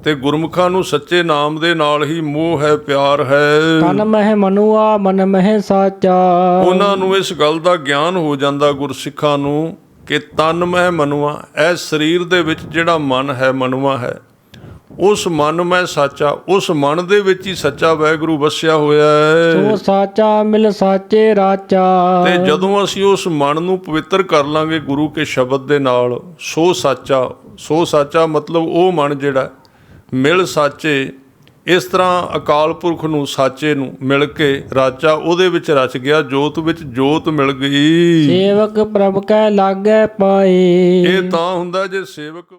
ਤੇ ਗੁਰਮੁਖਾਂ ਨੂੰ ਸੱਚੇ ਨਾਮ ਦੇ ਨਾਲ ਹੀ ਮੋਹ ਹੈ, ਪਿਆਰ ਹੈ। ਤਨ ਮਹਿ ਮਨੁਆ ਮਨ ਮਹਿ ਸਾਚਾ। ਉਹਨਾਂ ਨੂੰ ਇਸ ਗੱਲ ਦਾ ਗਿਆਨ ਹੋ ਜਾਂਦਾ ਗੁਰਸਿੱਖਾਂ ਨੂੰ ਕਿ ਤਨ ਮਹਿ ਮਨੁਆ, ਇਸ ਸਰੀਰ ਦੇ ਵਿੱਚ ਜਿਹੜਾ ਮਨ ਹੈ, ਮਨੁਆ ਹੈ, ਉਸ ਮਨ ਮੈਂ ਸਾਚਾ, ਉਸ ਮਨ ਦੇ ਵਿੱਚ ਹੀ ਸੱਚਾ ਵਾਹਿਗੁਰੂ ਵਸਿਆ ਹੋਇਆ ਹੈ। ਸੋ ਸਾਚਾ ਮਿਲ ਸਾਚੇ ਰਾਚਾ। ਤੇ ਜਦੋਂ ਅਸੀਂ ਉਸ ਮਨ ਨੂੰ ਪਵਿੱਤਰ ਕਰ ਲਾਂਗੇ ਗੁਰੂ ਕੇ ਸ਼ਬਦ ਦੇ ਨਾਲ, ਸੋ ਸਾਚਾ ਮਤਲਬ ਉਹ ਮਨ ਜਿਹੜਾ ਮਿਲ ਸਾਚੇ, ਇਸ ਤਰ੍ਹਾਂ ਅਕਾਲ ਪੁਰਖ ਨੂੰ, ਸਾਚੇ ਨੂੰ ਮਿਲ ਕੇ ਰਾਚਾ ਉਹਦੇ ਵਿੱਚ ਰਚ ਗਿਆ, ਜੋਤ ਵਿੱਚ ਜੋਤ ਮਿਲ ਗਈ। ਸੇਵਕ ਪ੍ਰਭ ਕੈ ਲਾਗੈ ਪਾਏ। ਇਹ ਤਾਂ ਹੁੰਦਾ ਜੇ ਸੇਵਕ